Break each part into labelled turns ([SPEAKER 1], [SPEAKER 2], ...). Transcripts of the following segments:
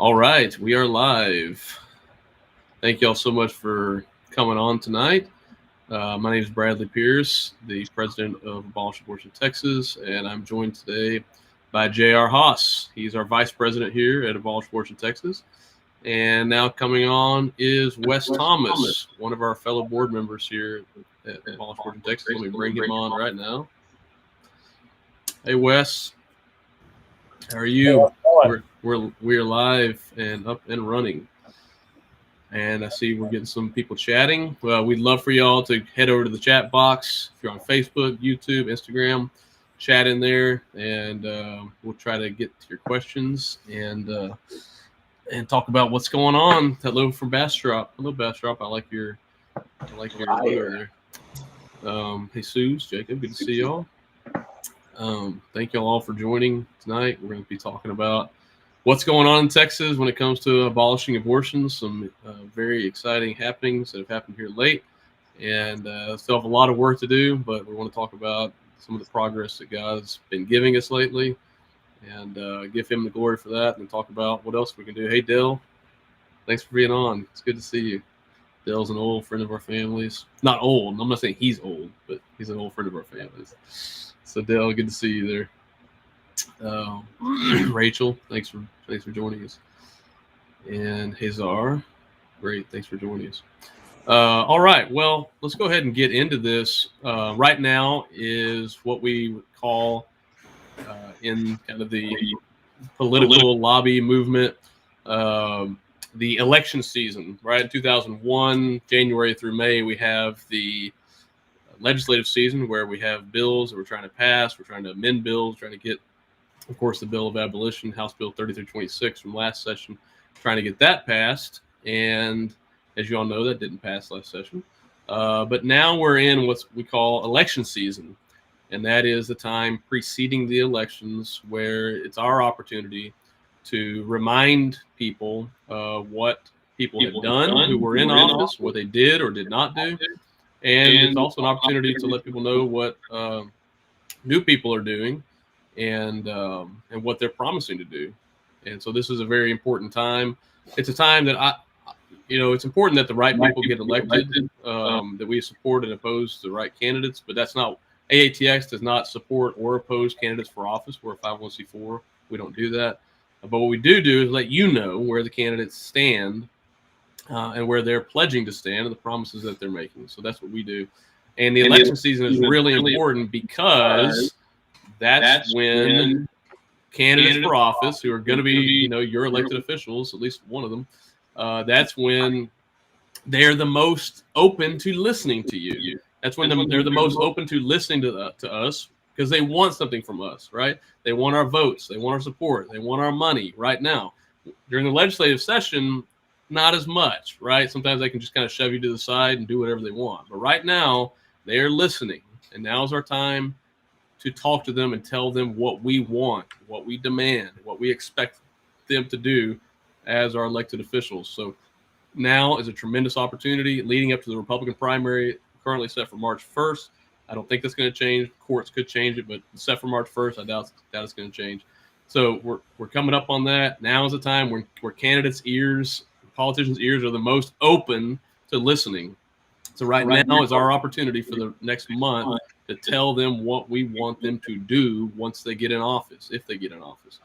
[SPEAKER 1] All right, we are live. Thank you all so much for coming on tonight. My name is Bradley Pierce, the president of Abolish, Abortion, Texas, and I'm joined today by J.R. Haas. He's our vice president here at Abolish, Abortion, Texas. And now coming on is Wes Thomas, one of our fellow board members here at Abolish, Abortion, Texas. Let me bring him on right now. Hey, Wes. How are you? We're live and up and running. And I see we're getting some people chatting. Well, we'd love for y'all to head over to the chat box. If you're on Facebook, YouTube, Instagram, chat in there, and we'll try to get to your questions and talk about what's going on. Hello from Bastrop. Hello, Bastrop. I like your logo there. Jesus, Jacob, good to see y'all. Thank y'all all for joining tonight. We're going to be talking about what's going on in Texas when it comes to abolishing abortion. Some very exciting happenings that have happened here late, and still have a lot of work to do, but we want to talk about some of the progress that God's been giving us lately and give him the glory for that, and talk about what else we can do. Hey, Dale, thanks for being on. It's good to see you. Dale's an old friend of our families. Not old. I'm not saying he's old, but he's an old friend of our families. So, Dale, good to see you there. Rachel, thanks for joining us. And Hazar, great, thanks for joining us. All right, well, let's go ahead and get into this. Right now is what we would call in kind of the political lobby movement, the election season, right? In 2001, January through May, we have the legislative season where we have bills that we're trying to pass. We're trying to amend bills, trying to get, of course, the bill of abolition, House Bill 3326 from last session, trying to get that passed. And as you all know, that didn't pass last session. But now we're in what we call election season. And that is the time preceding the elections where it's our opportunity to remind people what people have done who were in office, what they did or did not do. And it's also an opportunity to let people know what new people are doing and what they're promising to do. And so this is a very important time. It's a time that it's important that the right people get elected, that we support and oppose the right candidates, but that's not, AATX does not support or oppose candidates for office. We're a 501c4. We don't do that. But what we do is let you know where the candidates stand and where they're pledging to stand and the promises that they're making. So that's what we do. And the election season is really important because that's when candidates for office, who are going to be, your elected officials, at least one of them, that's when they're the most open to listening to you. That's when they're the most open to listening to us because they want something from us, right? They want our votes. They want our support. They want our money right now. During the legislative session, not as much, right? Sometimes they can just kind of shove you to the side and do whatever they want. But right now, they are listening. And now's our time to talk to them and tell them what we want, what we demand, what we expect them to do as our elected officials. So now is a tremendous opportunity leading up to the Republican primary, currently set for March 1st. I don't think that's going to change. Courts could change it, but set for March 1st, I doubt it's going to change. So we're coming up on that. Now is the time where candidates' ears, politicians' ears are the most open to listening. So right now is our opportunity for the next month to tell them what we want them to do once they get in office, if they get in office,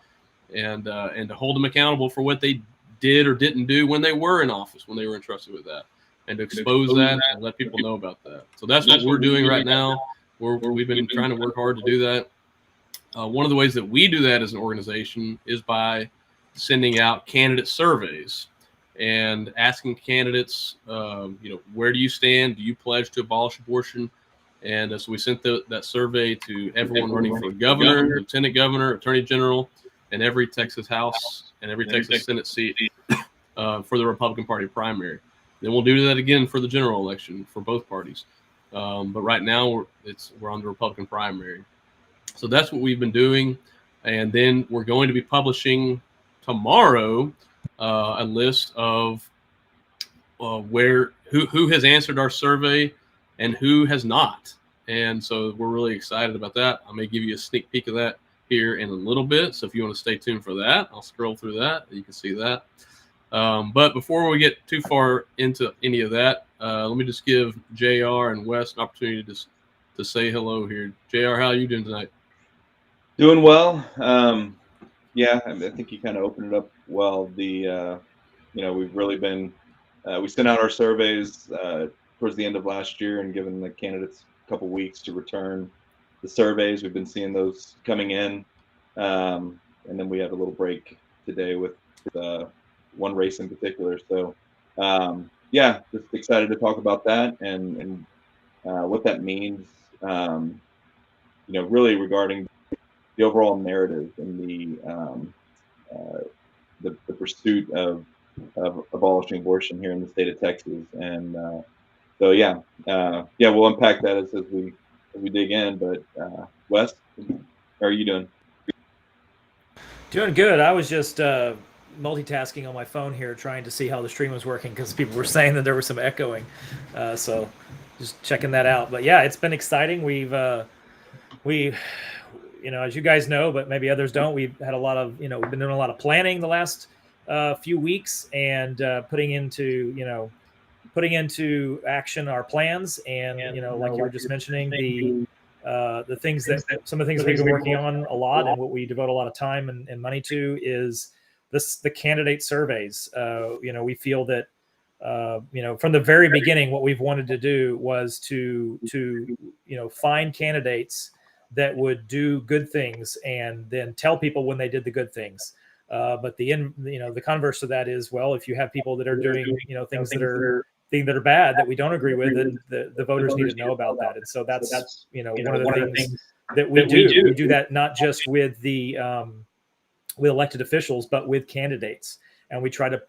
[SPEAKER 1] and to hold them accountable for what they did or didn't do when they were in office, when they were entrusted with that, and to expose that and let people know about that. So that's what we're doing right now. We've been trying to work hard to do that. One of the ways that we do that as an organization is by sending out candidate surveys and asking candidates, where do you stand? Do you pledge to abolish abortion? And so we sent that survey to everyone running for governor, lieutenant governor, attorney general, and every Texas House and every Texas Senate seat for the Republican Party primary. Then we'll do that again for the general election for both parties. But right now we're on the Republican primary. So that's what we've been doing. And then we're going to be publishing tomorrow a list of who has answered our survey and who has not. And so we're really excited about that. I may give you a sneak peek of that here in a little bit. So if you want to stay tuned for that, I'll scroll through that. You can see that. But before we get too far into any of that, let me just give JR and Wes an opportunity to say hello here. JR, how are you doing tonight?
[SPEAKER 2] Doing well. Yeah, I think you kind of opened it up well. We've really been, we sent out our surveys towards the end of last year and given the candidates a couple weeks to return the surveys. We've been seeing those coming in. And then we had a little break today with one race in particular. So, yeah, just excited to talk about that and what that means, really regarding the overall narrative and the pursuit of abolishing abortion here in the state of Texas. And so we'll unpack that as we dig in. But Wes, how are you doing?
[SPEAKER 3] Doing good. I was just multitasking on my phone here, trying to see how the stream was working because people were saying that there was some echoing. So just checking that out. But yeah, it's been exciting. We've as you guys know, but maybe others don't, we've had a lot of, we've been doing a lot of planning the last few weeks and putting into action our plans. And, like you were just mentioning, the things that some of the things we've been working on a lot and what we devote a lot of time and money to is the candidate surveys. We feel that, from the very beginning, what we've wanted to do was to find candidates that would do good things and then tell people when they did the good things. But the converse of that is, well, if you have people that are doing, things that are bad that we don't agree with, then the voters need to know about that. And so that's one of the things that we do. We do that not just with with elected officials, but with candidates, and we try to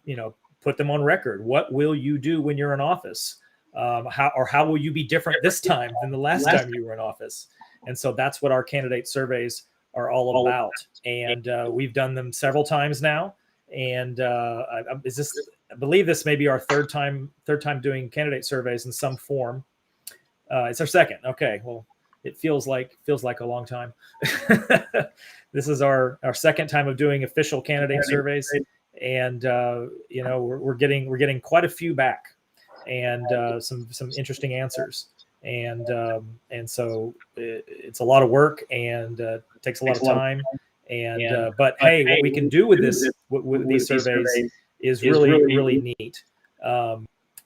[SPEAKER 3] put them on record. What will you do when you're in office? How will you be different this time than the last time you were in office? And so that's what our candidate surveys are all about. And we've done them several times now. And I believe this may be our third time doing candidate surveys in some form. It's our second. Okay, well, it feels like a long time. This is our second time of doing official candidate surveys, and we're getting quite a few back, and some interesting answers. And so it's a lot of work and takes a lot of time. And but hey, what we can do with these surveys is really neat.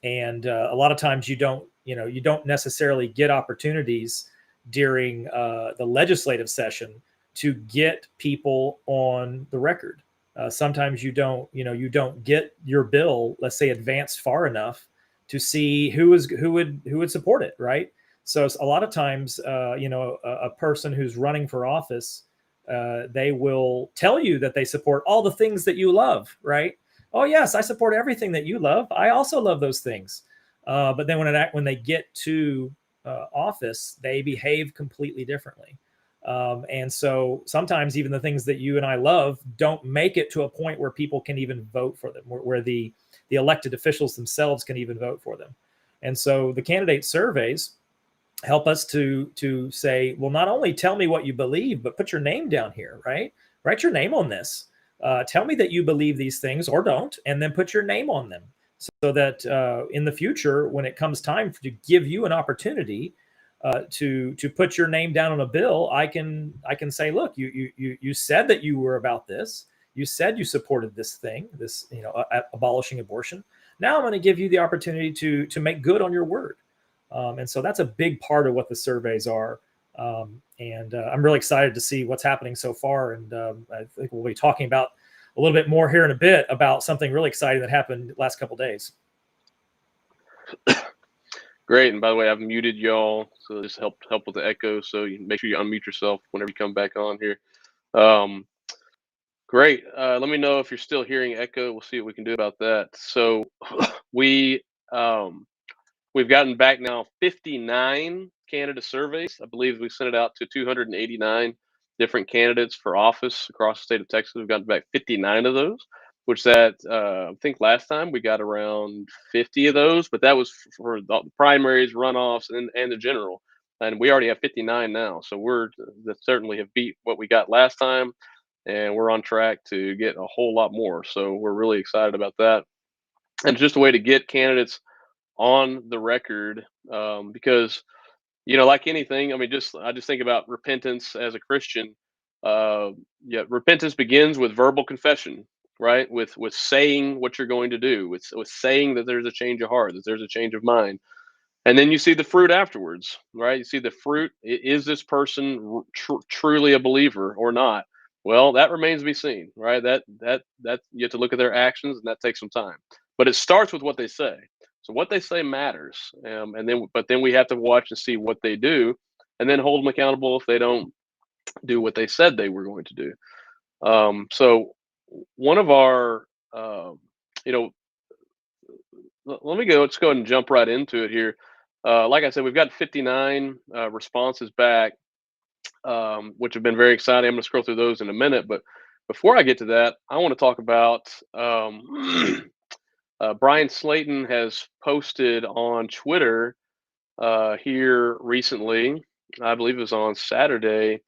[SPEAKER 3] And a lot of times you don't necessarily get opportunities during the legislative session to get people on the record. Sometimes you don't get your bill, let's say, advanced far enough to see who would support it, right? So a lot of times, a person who's running for office, they will tell you that they support all the things that you love, right? Oh yes, I support everything that you love. I also love those things. But then when they get to office, they behave completely differently. And so sometimes even the things that you and I love don't make it to a point where people can even vote for them, where the elected officials themselves can even vote for them. And so the candidate surveys help us to say, well, not only tell me what you believe, but put your name down here, right? Write your name on this. Tell me that you believe these things or don't, and then put your name on them so that in the future, when it comes time to give you an opportunity to put your name down on a bill, I can say, look, you said that you were about this. You said you supported this thing, abolishing abortion. Now I'm going to give you the opportunity to make good on your word. And so that's a big part of what the surveys are. And I'm really excited to see what's happening so far. And I think we'll be talking about a little bit more here in a bit about something really exciting that happened the last couple of days.
[SPEAKER 1] Great. And by the way, I've muted y'all, so this help with the echo. So you make sure you unmute yourself whenever you come back on here. Great. Let me know if you're still hearing echo. We'll see what we can do about that. So we've gotten back now 59 candidate surveys. I believe we sent it out to 289 different candidates for office across the state of Texas. We've gotten back 59 of those, which I think last time we got around 50 of those, but that was for the primaries, runoffs, and the general. and we already have 59 now. So that certainly have beat what we got last time, and we're on track to get a whole lot more. So we're really excited about that, and it's just a way to get candidates on the record, because like anything, I mean, I just think about repentance as a Christian. Yeah, repentance begins with verbal confession, right? With saying what you're going to do, with saying that there's a change of heart, that there's a change of mind, and then you see the fruit afterwards, right? You see the fruit. Is this person truly a believer or not? Well, that remains to be seen, right? That you have to look at their actions, and that takes some time. But it starts with what they say. So what they say matters, but then we have to watch and see what they do, and then hold them accountable if they don't do what they said they were going to do. So one of our, you know, let me go. Let's go ahead and jump right into it here. Like I said, we've got 59 responses back, which have been very exciting. I'm going to scroll through those in a minute, but before I get to that, I want to talk about Brian Slayton has posted on Twitter here recently. I believe it was on Saturday.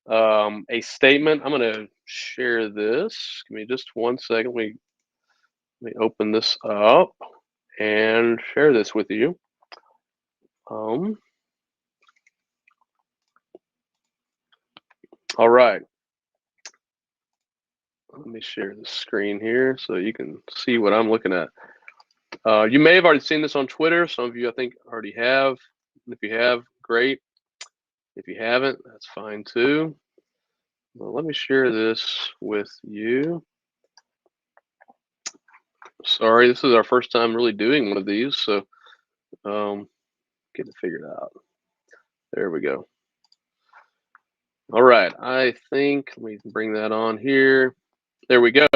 [SPEAKER 1] A statement. I'm going to share this. Give me just one second. Let me open this up and share this with you. All right. Let me share the screen here so you can see what I'm looking at. You may have already seen this on Twitter. Some of you, I think, already have. If you have, great. If you haven't, that's fine too. Well, let me share this with you. Sorry, this is our first time really doing one of these, so get it figured out. There we go. All right, I think, let me bring that on here. There we go.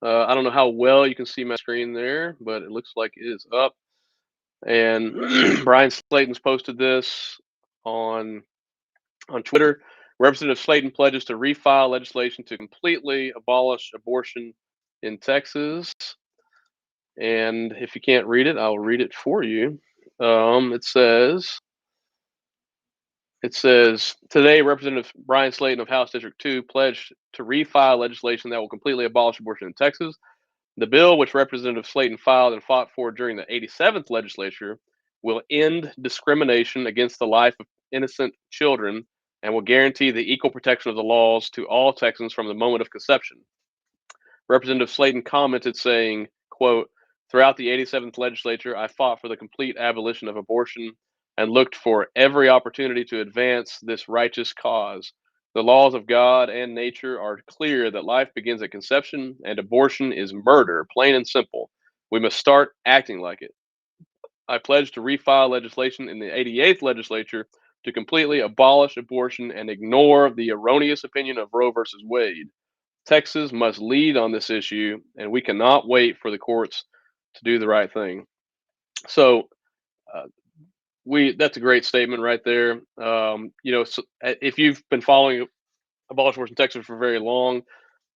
[SPEAKER 1] I don't know how well you can see my screen there, but it looks like it is up. And Brian Slayton's posted this on Twitter. Representative Slayton pledges to refile legislation to completely abolish abortion in Texas. And if you can't read it, I'll read it for you. It says, today, Representative Brian Slayton of House District 2 pledged to refile legislation that will completely abolish abortion in Texas. The bill, which Representative Slayton filed and fought for during the 87th legislature, will end discrimination against the life of innocent children and will guarantee the equal protection of the laws to all Texans from the moment of conception. Representative Slayton commented saying, quote, throughout the 87th legislature, I fought for the complete abolition of abortion and looked for every opportunity to advance this righteous cause. The laws of God and nature are clear that life begins at conception and abortion is murder, plain and simple. We must start acting like it. I pledge to refile legislation in the 88th legislature to completely abolish abortion and ignore the erroneous opinion of Roe versus Wade. Texas must lead on this issue, and we cannot wait for the courts to do the right thing. So, uh, that's a great statement right there. So if you've been following Abolish Abortion Texas for very long,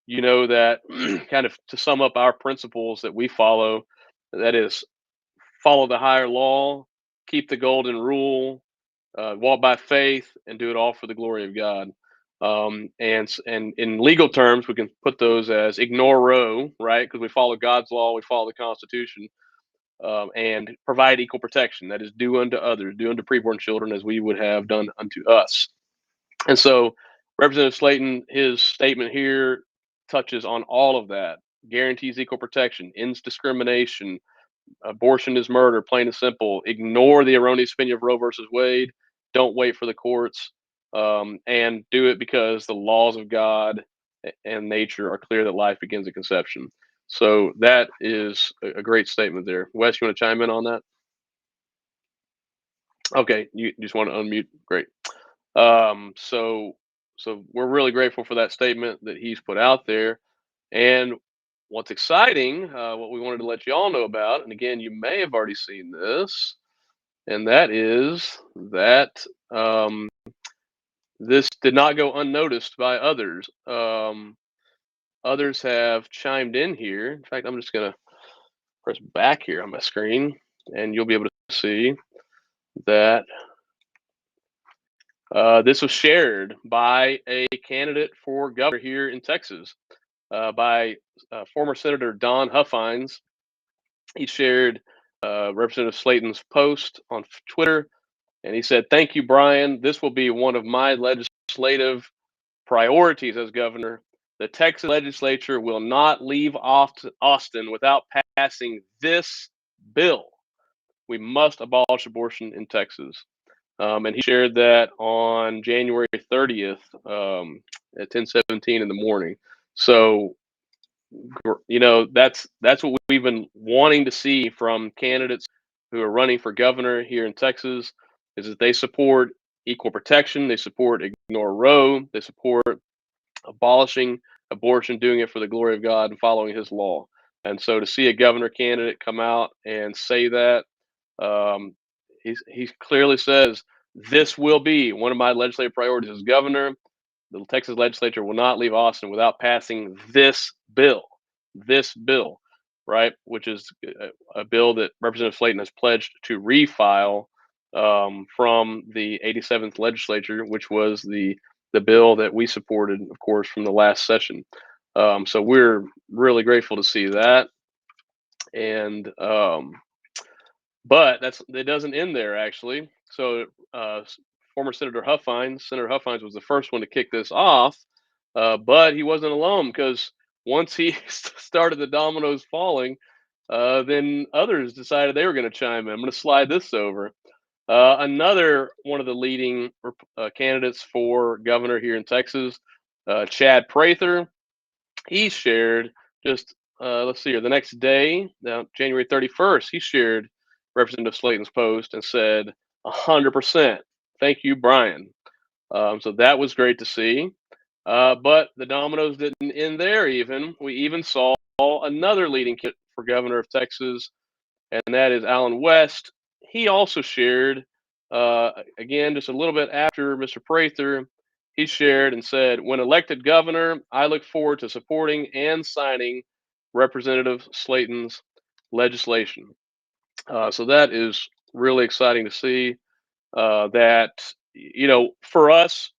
[SPEAKER 1] you know that kind of to sum up our principles that we follow, that is follow the higher law, keep the golden rule, walk by faith, and do it all for the glory of God. And in legal terms, we can put those as ignore Roe, right? Because we follow God's law, we follow the Constitution, and provide equal protection. That is, do unto others, do unto preborn children as we would have done unto us. And so, Representative Slayton, his statement here touches on all of that. Guarantees equal protection, ends discrimination. Abortion is murder, plain and simple. Ignore the erroneous opinion of Roe versus Wade. Don't wait for the courts, and do it because the laws of God and nature are clear that life begins at conception. So that is a great statement there. Wes, you want to chime in on that? Okay, you just want to unmute. Great. So we're really grateful for that statement that he's put out there. And what's exciting, what we wanted to let you all know about, and again, you may have already seen this, and that is that this did not go unnoticed by others. Others have chimed in here. In fact, I'm just going to press back here on my screen, and you'll be able to see that This was shared by a candidate for governor here in Texas, by former Senator Don Huffines. He shared Representative Slayton's post on Twitter, and he said, "Thank you, Brian. This will be one of my legislative priorities as governor. The Texas legislature will not leave Austin without passing this bill. We must abolish abortion in Texas." And he shared that on January 30th at 10:17 in the morning. So, that's what we've been wanting to see from candidates who are running for governor here in Texas, is that they support equal protection, they support ignore Roe, they support abolishing abortion, doing it for the glory of God and following His law. And so to see a governor candidate come out and say that, um, he clearly says, "This will be one of my legislative priorities as governor. The Texas legislature will not leave Austin without passing this bill, right? Which is a bill that Representative Slayton has pledged to refile from the 87th legislature, which was the bill that we supported, of course, from the last session. So we're really grateful to see that, and but it doesn't end there, actually. So former Senator Huffines was the first one to kick this off, but he wasn't alone, because once he started the dominoes falling, then others decided they were going to chime in. I'm going to slide this over. Another one of the leading candidates for governor here in Texas, Chad Prather, he shared just, let's see here, the next day, now January 31st, he shared Representative Slayton's post and said, 100%. Thank you, Brian. So that was great to see. But the dominoes didn't end there even. We even saw another leading candidate for governor of Texas, and that is Alan West. He also shared, again, just a little bit after Mr. Prather, he shared and said, "When elected governor, I look forward to supporting and signing Representative Slayton's legislation." So that is really exciting to see, that, for us,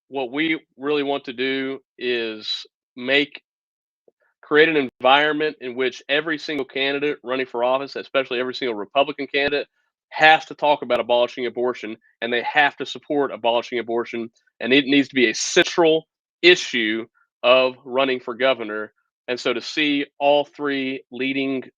[SPEAKER 1] what we really want to do is create an environment in which every single candidate running for office, especially every single Republican candidate, has to talk about abolishing abortion, and they have to support abolishing abortion, and it needs to be a central issue of running for governor. And so to see all three leading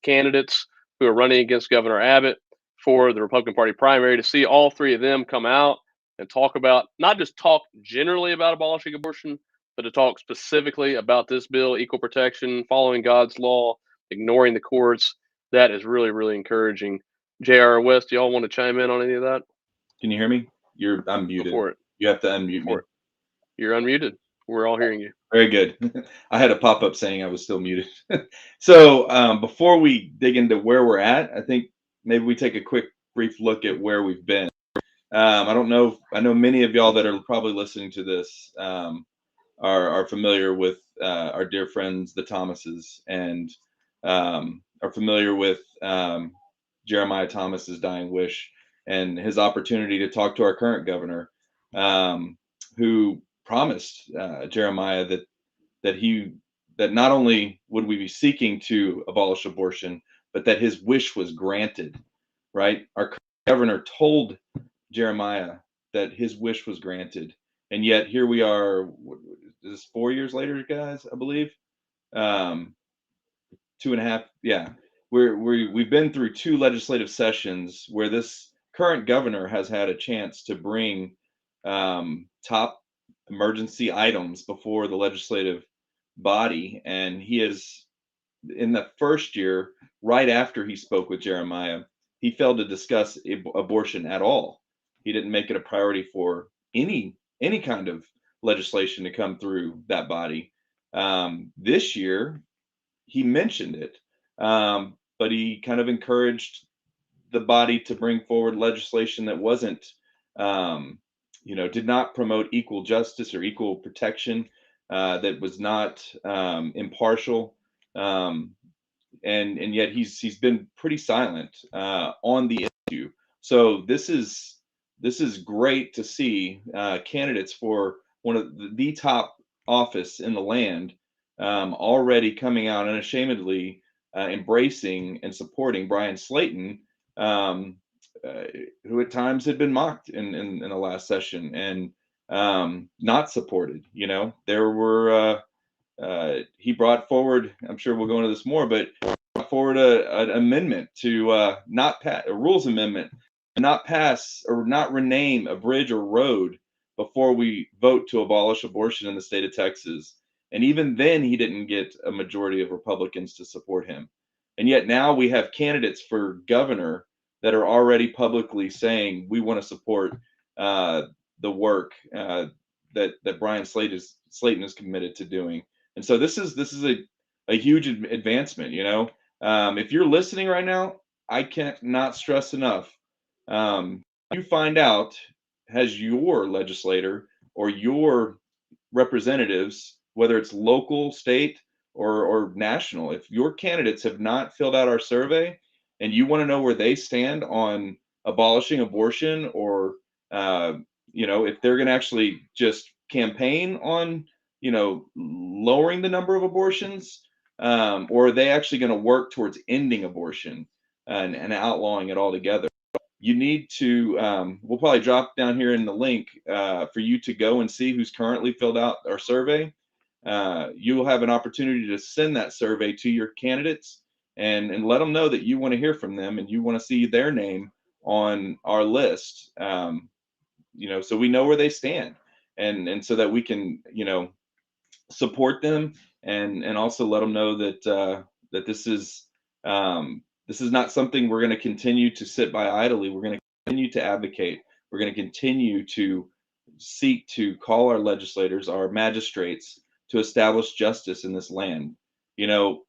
[SPEAKER 1] candidates who are running against Governor Abbott for the Republican Party primary, to see all three of them come out and talk about, not just talk generally about abolishing abortion, but to talk specifically about this bill, equal protection, following God's law, ignoring the courts, that is really, really encouraging. JR West, do y'all want to chime in on any of that?
[SPEAKER 2] Can you hear me? I'm muted.
[SPEAKER 1] Go for it.
[SPEAKER 2] You have to unmute me.
[SPEAKER 1] You're unmuted. We're all hearing you.
[SPEAKER 2] Very good. I had a pop-up saying I was still muted. So before we dig into where we're at, I think maybe we take a quick, brief look at where we've been. I don't know. I know many of y'all that are probably listening to this are familiar with our dear friends, the Thomases, and are familiar with Jeremiah Thomas's dying wish and his opportunity to talk to our current governor, who promised Jeremiah that not only would we be seeking to abolish abortion, but that his wish was granted. Right? Our governor told Jeremiah that his wish was granted, and yet here we are. Is this 4 years later, guys? I believe 2.5. Yeah, we've been through 2 legislative sessions where this current governor has had a chance to bring top emergency items before the legislative body, and he is, in the first year, right after he spoke with Jeremiah, he failed to discuss abortion at all. He didn't make it a priority for any kind of legislation to come through that body. This year, he mentioned it, but he kind of encouraged the body to bring forward legislation that wasn't, did not promote equal justice or equal protection, that was not impartial, and yet he's been pretty silent on the issue. So this is this is great to see candidates for one of the top office in the land already coming out unashamedly embracing and supporting Brian Slayton, um, who at times had been mocked in the last session and not supported. You know, there were he brought forward. I'm sure we'll go into this more, but brought forward an amendment to not pass a rules amendment, not pass or not rename a bridge or road before we vote to abolish abortion in the state of Texas. And even then, he didn't get a majority of Republicans to support him. And yet now we have candidates for governor that are already publicly saying we want to support the work that Brian Slayton is committed to doing. And so this is a huge advancement. You know, if you're listening right now, I can't not stress enough. You find out, has your legislator or your representatives, whether it's local, state, or national, if your candidates have not filled out our survey and you want to know where they stand on abolishing abortion, or you know, if they're going to actually just campaign on, you know, lowering the number of abortions, or are they actually going to work towards ending abortion and outlawing it altogether? You need to, we'll probably drop down here in the link for you to go and see who's currently filled out our survey. You will have an opportunity to send that survey to your candidates and let them know that you want to hear from them and you want to see their name on our list, you know, so we know where they stand, and so that we can, you know, support them and also let them know that that this is not something we're going to continue to sit by idly. We're going to continue to advocate. We're going to continue to seek to call our legislators, our magistrates, to establish justice in this land. You know,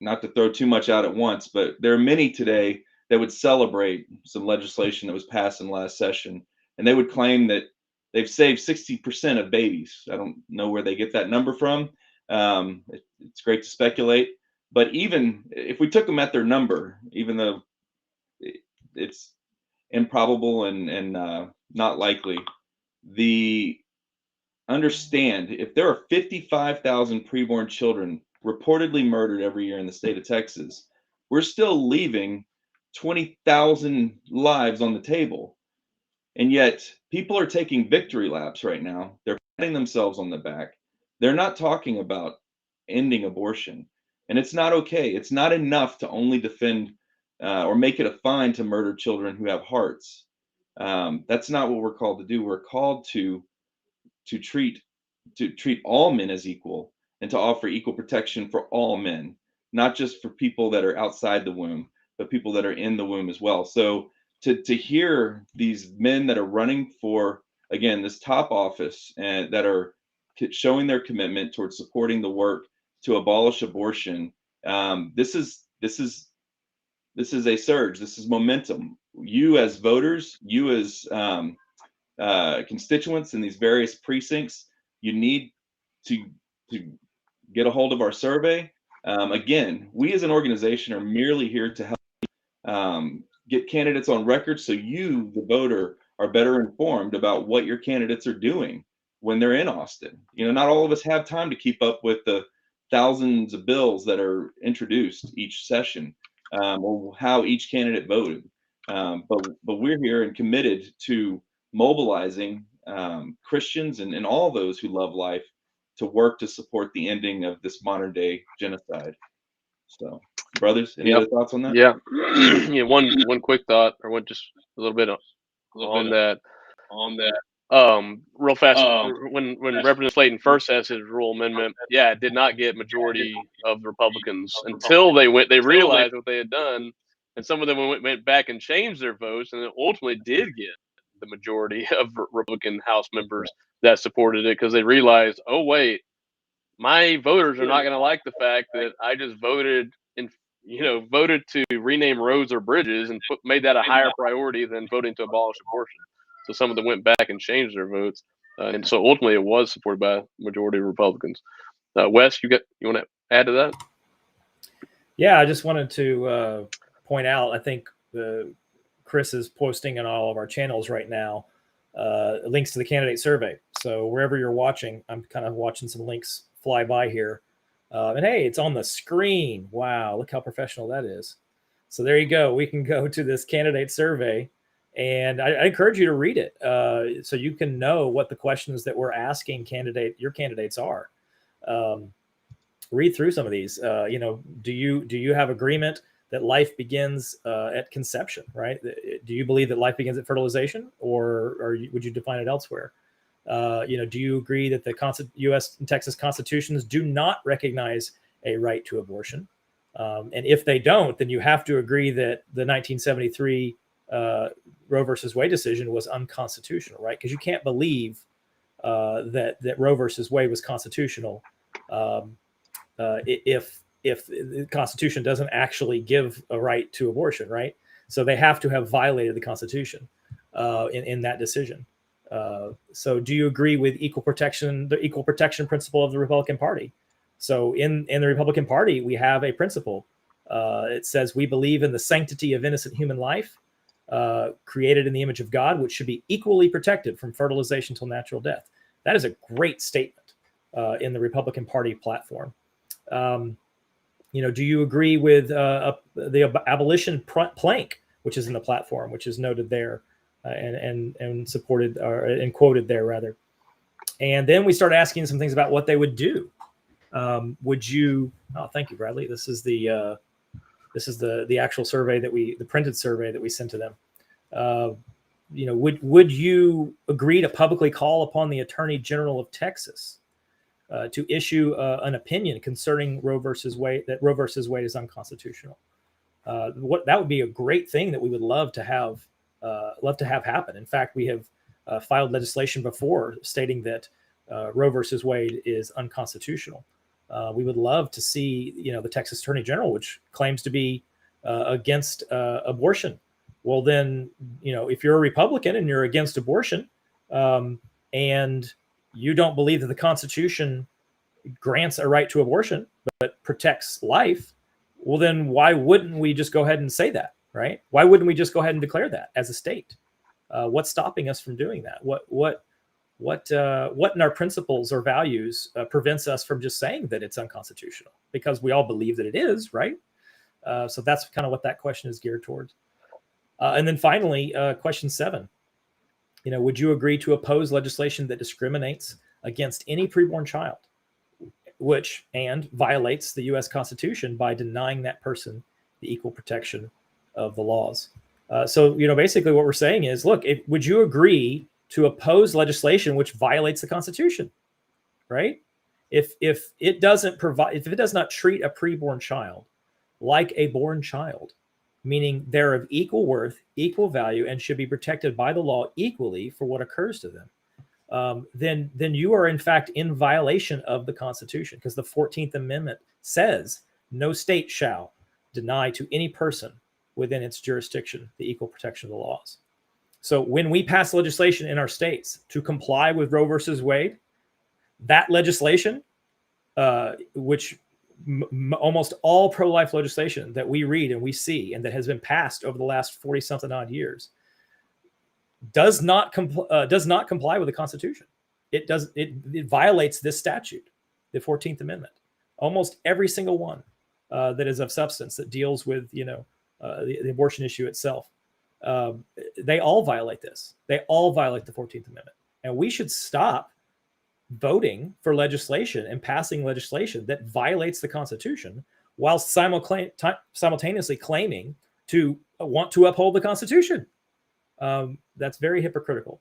[SPEAKER 2] not to throw too much out at once, but there are many today that would celebrate some legislation that was passed in the last session, and they would claim that they've saved 60% of babies. I don't know where they get that number from. It's great to speculate, but even if we took them at their number, even though it's improbable and not likely, understand if there are 55,000 preborn children reportedly murdered every year in the state of Texas, we're still leaving 20,000 lives on the table. And yet people are taking victory laps right now. They're patting themselves on the back. They're not talking about ending abortion. And it's not okay. It's not enough to only defend or make it a fine to murder children who have hearts. That's not what we're called to do. We're called to treat all men as equal and to offer equal protection for all men, not just for people that are outside the womb, but people that are in the womb as well. So to hear these men that are running for, again, this top office and that are showing their commitment towards supporting the work to abolish abortion, this is a surge. This is momentum. You as voters, you as constituents in these various precincts, you need to get a hold of our survey. Again, we as an organization are merely here to help get candidates on record so you, the voter, are better informed about what your candidates are doing when they're in Austin. You know, not all of us have time to keep up with the thousands of bills that are introduced each session, or how each candidate voted. But we're here and committed to mobilizing Christians and all those who love life to work to support the ending of this modern day genocide. So, brothers, any other thoughts on that?
[SPEAKER 4] Yeah. Yeah. One quick thought, or one just a little bit on that. Real fast. When Representative Slayton first has his rule amendment, yeah, it did not get majority of the Republicans until they realized what they had done, and some of them went back and changed their votes, and it ultimately did get the majority of Republican House members that supported it because they realized, oh wait, my voters are not going to like the fact that I just voted to rename roads or bridges and made that a higher priority than voting to abolish abortion. So some of them went back and changed their votes, and so ultimately it was supported by a majority of Republicans. Wes, you want to add to that?
[SPEAKER 3] Yeah, I just wanted to point out. I think Chris is posting on all of our channels right now links to the candidate survey. So wherever you're watching, I'm kind of watching some links fly by here. And hey, it's on the screen. Wow, look how professional that is. So there you go. We can go to this candidate survey, and I encourage you to read it so you can know what the questions that we're asking your candidates are. Read through some of these. Do you have agreement that life begins at conception, right? Do you believe that life begins at fertilization, or would you define it elsewhere? Do you agree that the U.S. and Texas constitutions do not recognize a right to abortion? And if they don't, then you have to agree that the 1973 Roe versus Wade decision was unconstitutional, right? Because you can't believe that Roe versus Wade was constitutional if the Constitution doesn't actually give a right to abortion, right? So they have to have violated the Constitution in that decision. So do you agree with the equal protection principle of the Republican Party? So in the Republican Party, we have a principle. It says we believe in the sanctity of innocent human life created in the image of God, which should be equally protected from fertilization till natural death. That is a great statement in the Republican Party platform. Do you agree with the abolition plank, which is in the platform, which is noted there and supported and quoted there rather? And then we start asking some things about what they would do. Would you? Oh, thank you, Bradley. This is the actual survey the printed survey that we sent to them. Would you agree to publicly call upon the Attorney General of Texas to issue an opinion concerning Roe versus Wade, that Roe versus Wade is unconstitutional? That would be a great thing that we would love to have happen. In fact, we have filed legislation before stating that Roe versus Wade is unconstitutional. We would love to see, the Texas Attorney General, which claims to be against abortion. Well, then, if you're a Republican and you're against abortion, and you don't believe that the Constitution grants a right to abortion, but protects life, well, then why wouldn't we just go ahead and say that, right? Why wouldn't we just go ahead and declare that as a state? What's stopping us from doing that? What in our principles or values prevents us from just saying that it's unconstitutional? Because we all believe that it is, right? So that's kind of what that question is geared towards. And then finally, question 7. Would you agree to oppose legislation that discriminates against any preborn child, and violates the U.S. Constitution by denying that person the equal protection of the laws? So basically what we're saying is, look, would you agree to oppose legislation which violates the Constitution, right? If it does not treat a preborn child like a born child, meaning they're of equal worth, equal value, and should be protected by the law equally for what occurs to them, then you are in fact in violation of the Constitution, because the 14th Amendment says no state shall deny to any person within its jurisdiction the equal protection of the laws. So when we pass legislation in our states to comply with Roe versus Wade, that legislation, which almost all pro-life legislation that we read and we see and that has been passed over the last 40-something odd years, does not comply with the Constitution. It violates this statute, the 14th Amendment. Almost every single one that is of substance that deals with the abortion issue itself. They all violate this. They all violate the 14th Amendment. And we should stop voting for legislation and passing legislation that violates the Constitution while simultaneously claiming to want to uphold the Constitution. That's very hypocritical.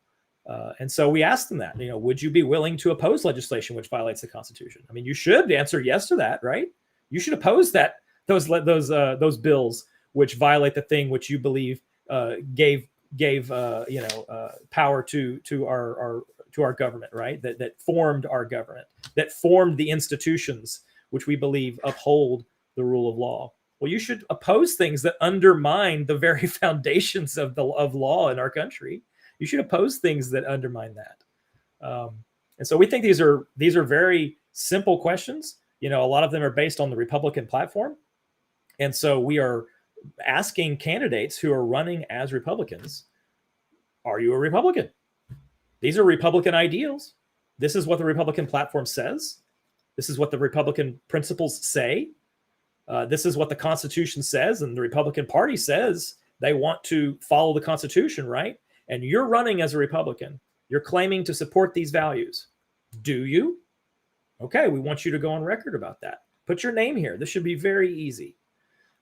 [SPEAKER 3] And so we asked them that, would you be willing to oppose legislation which violates the Constitution? I mean, you should answer yes to that, right? You should oppose those bills which violate the thing which you believe gave power to our government, right? That formed our government, that formed the institutions which we believe uphold the rule of law. Well, you should oppose things that undermine the very foundations of law in our country. You should oppose things that undermine that. And so we think these are very simple questions. A lot of them are based on the Republican platform. And so we are asking candidates who are running as Republicans, are you a Republican? These are Republican ideals. This is what the Republican platform says. This is what the Republican principles say. This is what the Constitution says, and the Republican Party says they want to follow the Constitution, right? And you're running as a Republican. You're claiming to support these values. Do you? Okay, we want you to go on record about that. Put your name here. This should be very easy.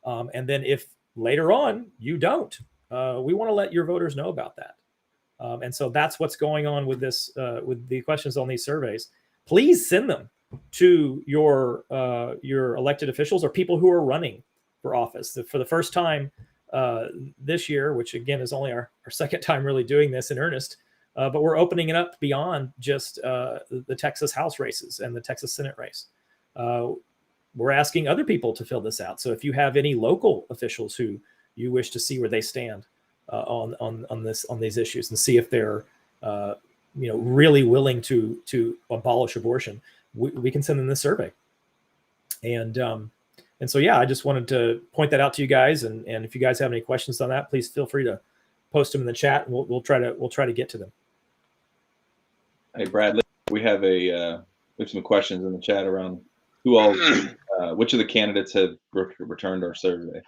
[SPEAKER 3] And then if later on you don't, we want to let your voters know about that. And so that's what's going on with this, with the questions on these surveys. Please send them to your elected officials or people who are running for office. For the first time this year, which again is only our second time really doing this in earnest, but we're opening it up beyond just the Texas House races and the Texas Senate race. We're asking other people to fill this out. So if you have any local officials who you wish to see where they stand on these issues and see if they're really willing to abolish abortion, we can send them this survey. And so yeah, I just wanted to point that out to you guys. And if you guys have any questions on that, please feel free to post them in the chat, and we'll try to get to them.
[SPEAKER 2] Hey Brad, we have some questions in the chat around who all, which of the candidates have returned our survey.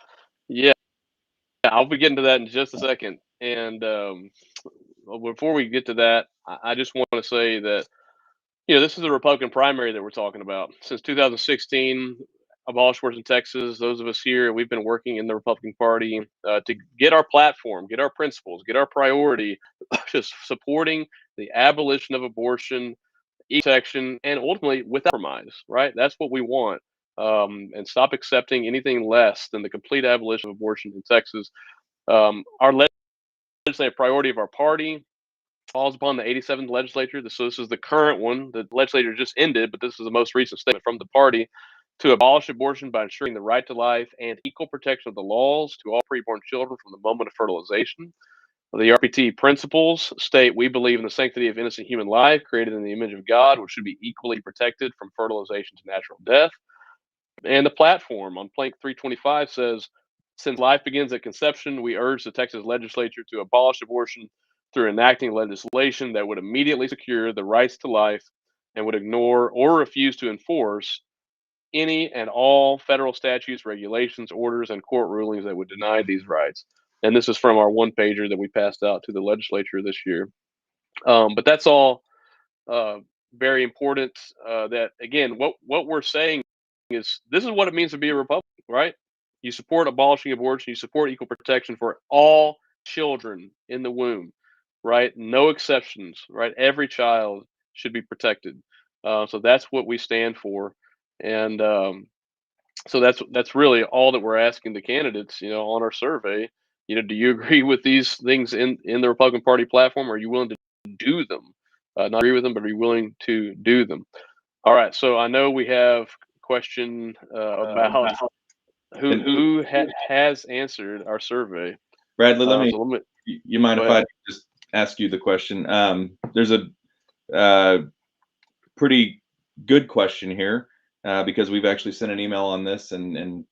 [SPEAKER 4] Yeah, I'll be getting to that in just a second. And before we get to that, I just want to say that, this is a Republican primary that we're talking about. Since 2016, Abolish in Texas, those of us here, we've been working in the Republican Party to get our platform, get our principles, get our priority, just supporting the abolition of abortion, protection, and ultimately without compromise, right? That's what we want. And stop accepting anything less than the complete abolition of abortion in Texas. Our legislative priority of our party falls upon the 87th legislature. So this is the current one. The legislature just ended, but this is the most recent statement from the party to abolish abortion by ensuring the right to life and equal protection of the laws to all preborn children from the moment of fertilization. The RPT principles state we believe in the sanctity of innocent human life created in the image of God, which should be equally protected from fertilization to natural death. And the platform on plank 325 says, since life begins at conception, we urge the Texas legislature to abolish abortion through enacting legislation that would immediately secure the rights to life and would ignore or refuse to enforce any and all federal statutes, regulations, orders, and court rulings that would deny these rights. And this is from our one pager that we passed out to the legislature this year. But that's all very important. That again, what we're saying is this is what it means to be a Republican, right? You support abolishing abortion, you support equal protection for all children in the womb, right? No exceptions, right? Every child should be protected. So that's what we stand for. And so that's really all that we're asking the candidates, on our survey. Do you agree with these things in the Republican Party platform? Or are you willing to do them? Not agree with them, but are you willing to do them? All right. So I know we have a question about who has answered our survey.
[SPEAKER 2] Bradley, you mind if I just ask you the question? There's a pretty good question here because we've actually sent an email on this and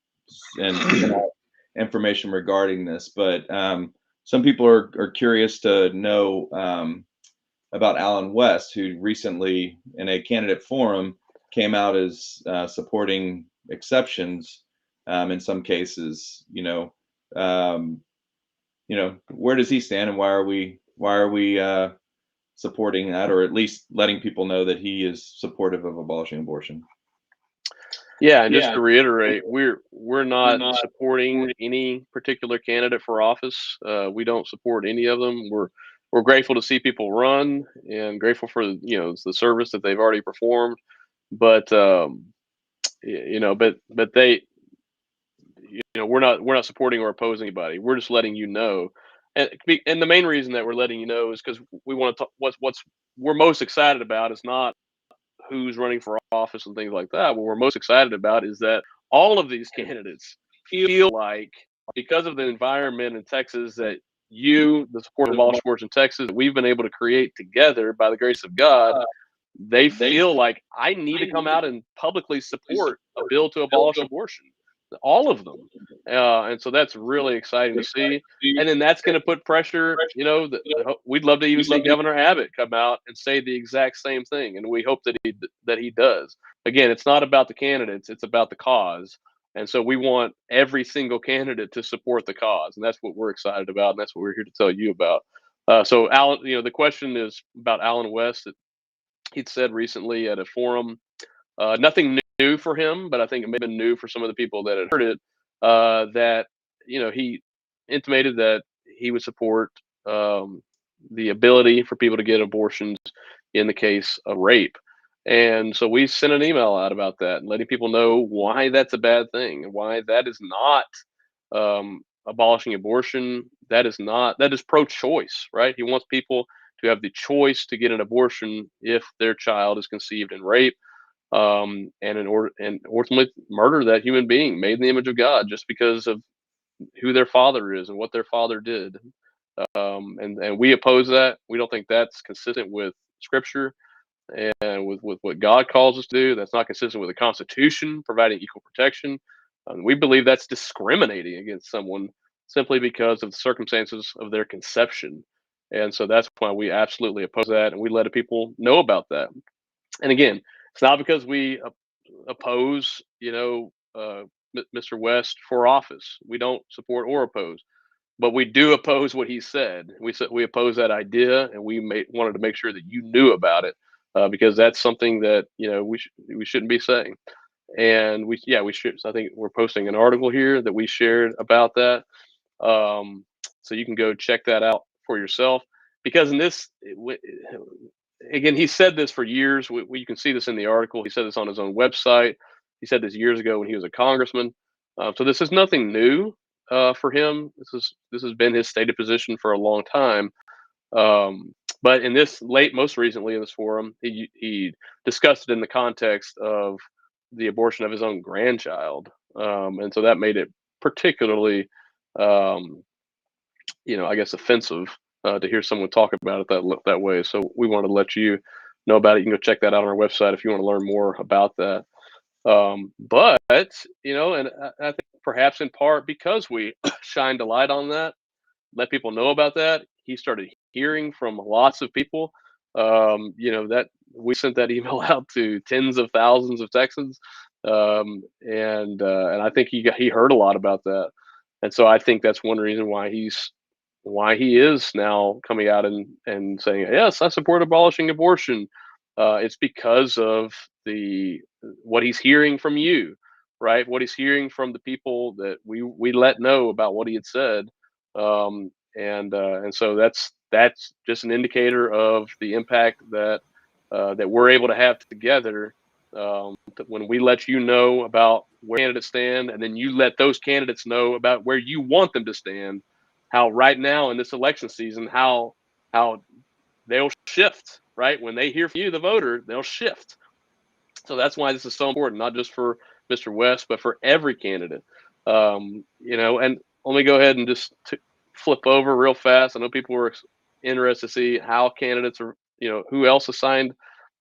[SPEAKER 2] information regarding this. But some people are curious to know about Alan West, who recently in a candidate forum came out as supporting exceptions in some cases. Where does he stand, and why are we supporting that, or at least letting people know that he is supportive of abolishing abortion?
[SPEAKER 4] Yeah, and just to reiterate, we're not supporting any particular candidate for office. We don't support any of them. We're grateful to see people run and grateful for the service that they've already performed, but but they we're not supporting or opposing anybody. We're just letting you know, and the main reason that we're letting you know is because we want to talk. What's we're most excited about is not who's running for office and things like that. What we're most excited about is that all of these candidates feel like, because of the environment in Texas that the support of Abolish in Texas, that we've been able to create together by the grace of God, they feel like I need to come out and publicly support a bill to abolish abortion. All of them. And so that's really exciting to see. And then that's going to put pressure. We'd love to even see Governor Abbott come out and say the exact same thing, and we hope that he does. Again, it's not about the candidates; it's about the cause. And so we want every single candidate to support the cause, and that's what we're excited about, and that's what we're here to tell you about. So, Alan, the question is about Alan West. That he'd said recently at a forum, nothing new for him, but I think it may have been new for some of the people that had heard it. That he intimated that he would support the ability for people to get abortions in the case of rape. And so we sent an email out about that and letting people know why that's a bad thing and why that is not abolishing abortion. That is pro-choice, right? He wants people to have the choice to get an abortion if their child is conceived in rape, and ultimately murder that human being made in the image of God just because of who their father is and what their father did. And we oppose that. We don't think that's consistent with Scripture and with what God calls us to do. That's not consistent with the Constitution providing equal protection. We believe that's discriminating against someone simply because of the circumstances of their conception. And so that's why we absolutely oppose that, and we let people know about that. And again, it's not because we oppose, Mr. West for office. We don't support or oppose, but we do oppose what he said. We oppose that idea, and we wanted to make sure that you knew about it, because that's something that we shouldn't be saying. And we should. So I think we're posting an article here that we shared about that, so you can go check that out for yourself. Because in this, again, he said this for years. You can see this in the article. He said this on his own website. He said this years ago when he was a congressman. So this is nothing new for him. This has been his stated position for a long time. But in this most recently in this forum, he discussed it in the context of the abortion of his own grandchild, and so that made it particularly, I guess, offensive to hear someone talk about it that way. So we want to let you know about it. You can go check that out on our website if you want to learn more about that. But and I think perhaps in part because we shined a light on that, let people know about that, he started hearing from lots of people. That we sent that email out to tens of thousands of Texans, and I think he heard a lot about that, and so I think that's one reason why he is now coming out and saying, yes, I support abolishing abortion. It's because of what he's hearing from you, right? What he's hearing from the people that we let know about what he had said, and so that's just an indicator of the impact that we're able to have together. When we let you know about where candidates stand, and then you let those candidates know about where you want them to stand, how right now in this election season, how they'll shift, right? When they hear from you, the voter, they'll shift. So that's why this is so important, not just for Mr. West, but for every candidate. And let me go ahead and just flip over real fast. I know people were interested to see how candidates are, who else assigned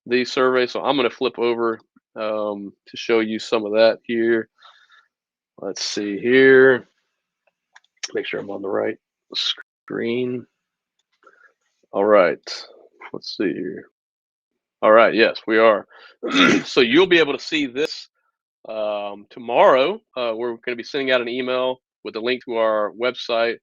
[SPEAKER 4] these surveys. So I'm going to flip over to show you some of that here. Let's see here. Make sure I'm on the right screen. All right. Let's see here. All right. Yes, we are. So you'll be able to see this tomorrow. We're going to be sending out an email with a link to our website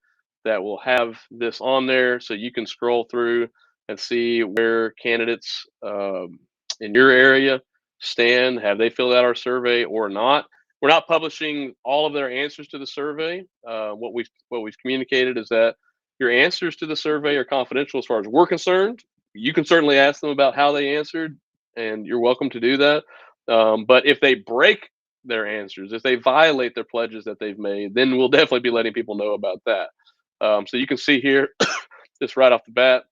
[SPEAKER 4] that will have this on there, so you can scroll through and see where candidates in your area stand. Have they filled out our survey or not? We're not publishing all of their answers to the survey. What we've communicated is that your answers to the survey are confidential as far as we're concerned. You can certainly ask them about how they answered, and you're welcome to do that. But if they break their answers, if they violate their pledges that they've made, then we'll definitely be letting people know about that. So you can see here, just right off the bat,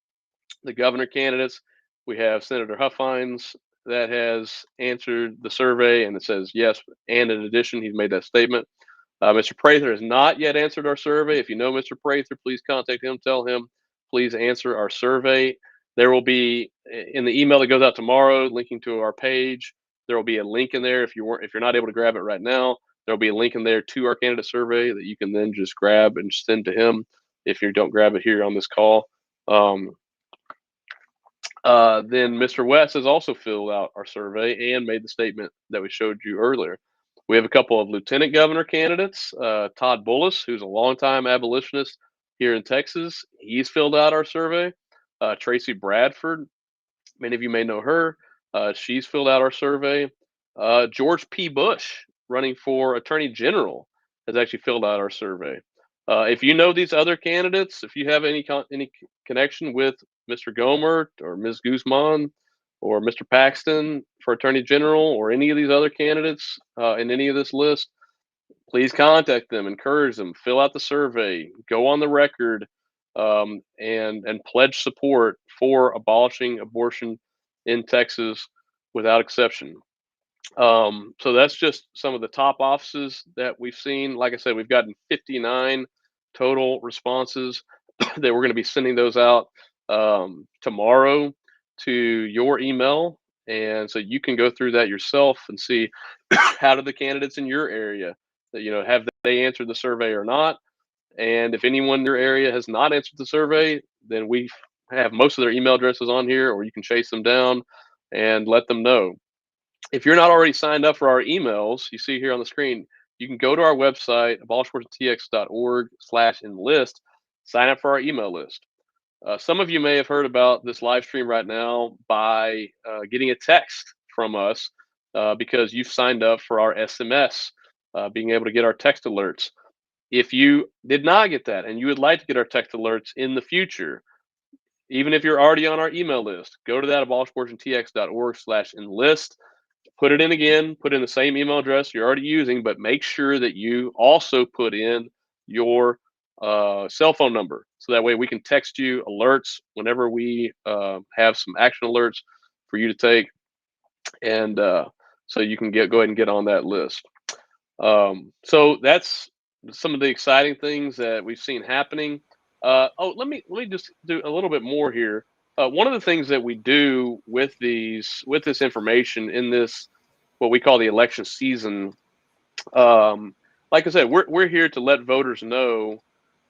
[SPEAKER 4] the governor candidates. We have Senator Huffines that has answered the survey, and it says yes. And in addition, he's made that statement. Mr. Prather has not yet answered our survey. If you know Mr. Prather, please contact him. Tell him, please answer our survey. There will be, in the email that goes out tomorrow, linking to our page, there will be a link in there. If you're not able to grab it right now, There'll be a link in there to our candidate survey that you can then just grab and send to him if you don't grab it here on this call. Then Mr. West has also filled out our survey and made the statement that we showed you earlier. We have a couple of lieutenant governor candidates. Todd Bullis, who's a longtime abolitionist here in Texas, he's filled out our survey. Tracy Bradford, many of you may know her. She's filled out our survey. George P. Bush, running for Attorney General, has actually filled out our survey. If you know these other candidates, if you have any connection with Mr. Gohmert or Ms. Guzman or Mr. Paxton for Attorney General or any of these other candidates in any of this list, please contact them, encourage them, fill out the survey, go on the record, and pledge support for abolishing abortion in Texas without exception. So that's just some of the top offices that we've seen. Like I said, we've gotten 59 total responses that we're going to be sending those out tomorrow to your email. And so you can go through that yourself and see how did the candidates in your area, have they answered the survey or not? And if anyone in your area has not answered the survey, then we have most of their email addresses on here, or you can chase them down and let them know. If you're not already signed up for our emails, you see here on the screen, you can go to our website, abolishworkintx.org/enlist, sign up for our email list. Some of you may have heard about this live stream right now by getting a text from us because you've signed up for our SMS, being able to get our text alerts. If you did not get that and you would like to get our text alerts in the future, even if you're already on our email list, go to that abolishworkintx.org/enlist. Put it in again, put in the same email address you're already using, but make sure that you also put in your cell phone number. So that way we can text you alerts whenever we have some action alerts for you to take. And so you can go ahead and get on that list. So that's some of the exciting things that we've seen happening. Let me just do a little bit more here. One of the things that we do with this information in this, what we call the election season, like I said, we're here to let voters know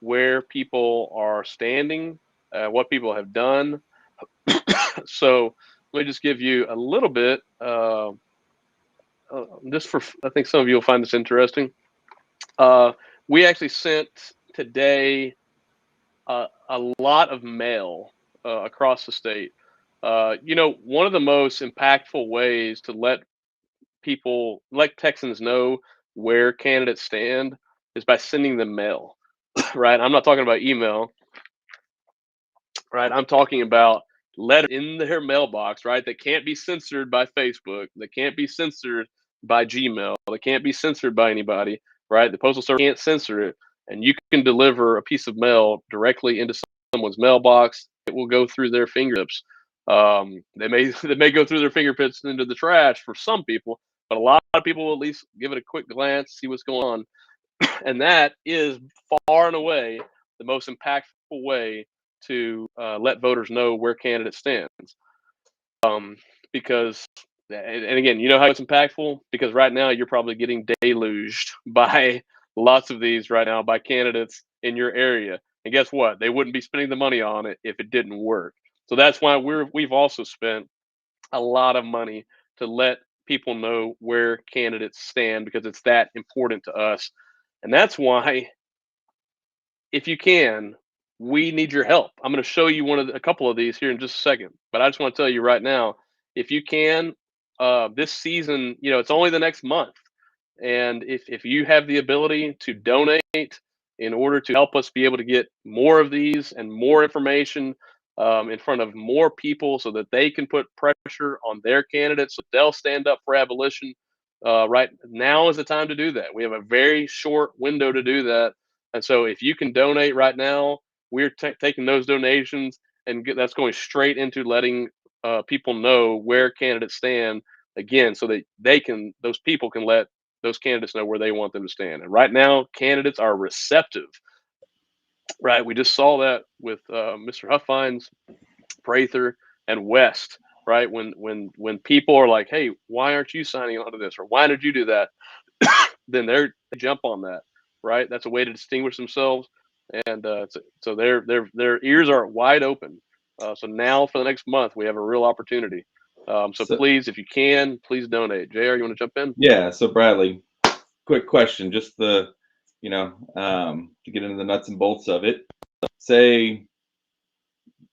[SPEAKER 4] where people are standing, what people have done. So let me just give you a little bit, just for, I think some of you will find this interesting. We actually sent today a lot of mail across the state. One of the most impactful ways to let Texans know where candidates stand is by sending them mail, right? I'm not talking about email, right? I'm talking about letters in their mailbox, right? That can't be censored by Facebook, that can't be censored by Gmail, that can't be censored by anybody, right? The Postal Service can't censor it, and you can deliver a piece of mail directly into someone's mailbox. It will go through their fingertips. They may go through their fingerprints into the trash for some people, but a lot of people will at least give it a quick glance, see what's going on, and that is far and away the most impactful way to let voters know where candidate stands. Because, and again, you know how it's impactful? Because right now you're probably getting deluged by lots of these right now by candidates in your area. And guess what? They wouldn't be spending the money on it if it didn't work. So that's why we've also spent a lot of money to let people know where candidates stand, because it's that important to us. And that's why, if you can, we need your help. I'm going to show you a couple of these here in just a second, but I just want to tell you right now, if you can, this season, it's only the next month. And if you have the ability to donate in order to help us be able to get more of these and more information in front of more people so that they can put pressure on their candidates so they'll stand up for abolition, right now is the time to do that. We have a very short window to do that. And so if you can donate right now, we're taking those donations and that's going straight into letting people know where candidates stand, again, so that those people can let those candidates know where they want them to stand. And right now, candidates are receptive, right? We just saw that with Mr. Huffines, Prather, and West, right? When people are like, hey, why aren't you signing on to this? Or why did you do that? then they jump on that, right? That's a way to distinguish themselves, and so their ears are wide open. So now for the next month, we have a real opportunity. So please, if you can, please donate. JR, you want to jump in?
[SPEAKER 2] Yeah. So Bradley, quick question, just to get into the nuts and bolts of it. Say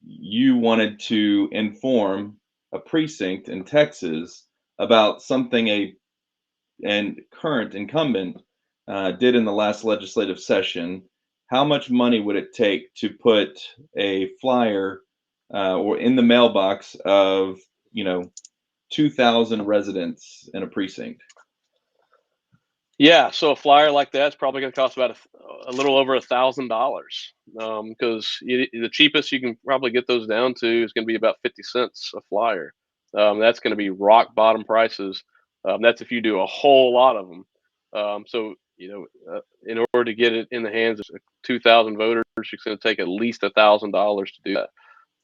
[SPEAKER 2] you wanted to inform a precinct in Texas about something and current incumbent did in the last legislative session. How much money would it take to put a flyer or in the mailbox of 2,000 residents in a precinct?
[SPEAKER 4] Yeah, so a flyer like that's probably going to cost about a little over $1,000, because the cheapest you can probably get those down to is going to be about 50 cents a flyer. That's going to be rock bottom prices. That's if you do a whole lot of them. So in order to get it in the hands of 2,000 voters, it's going to take at least $1,000 to do that.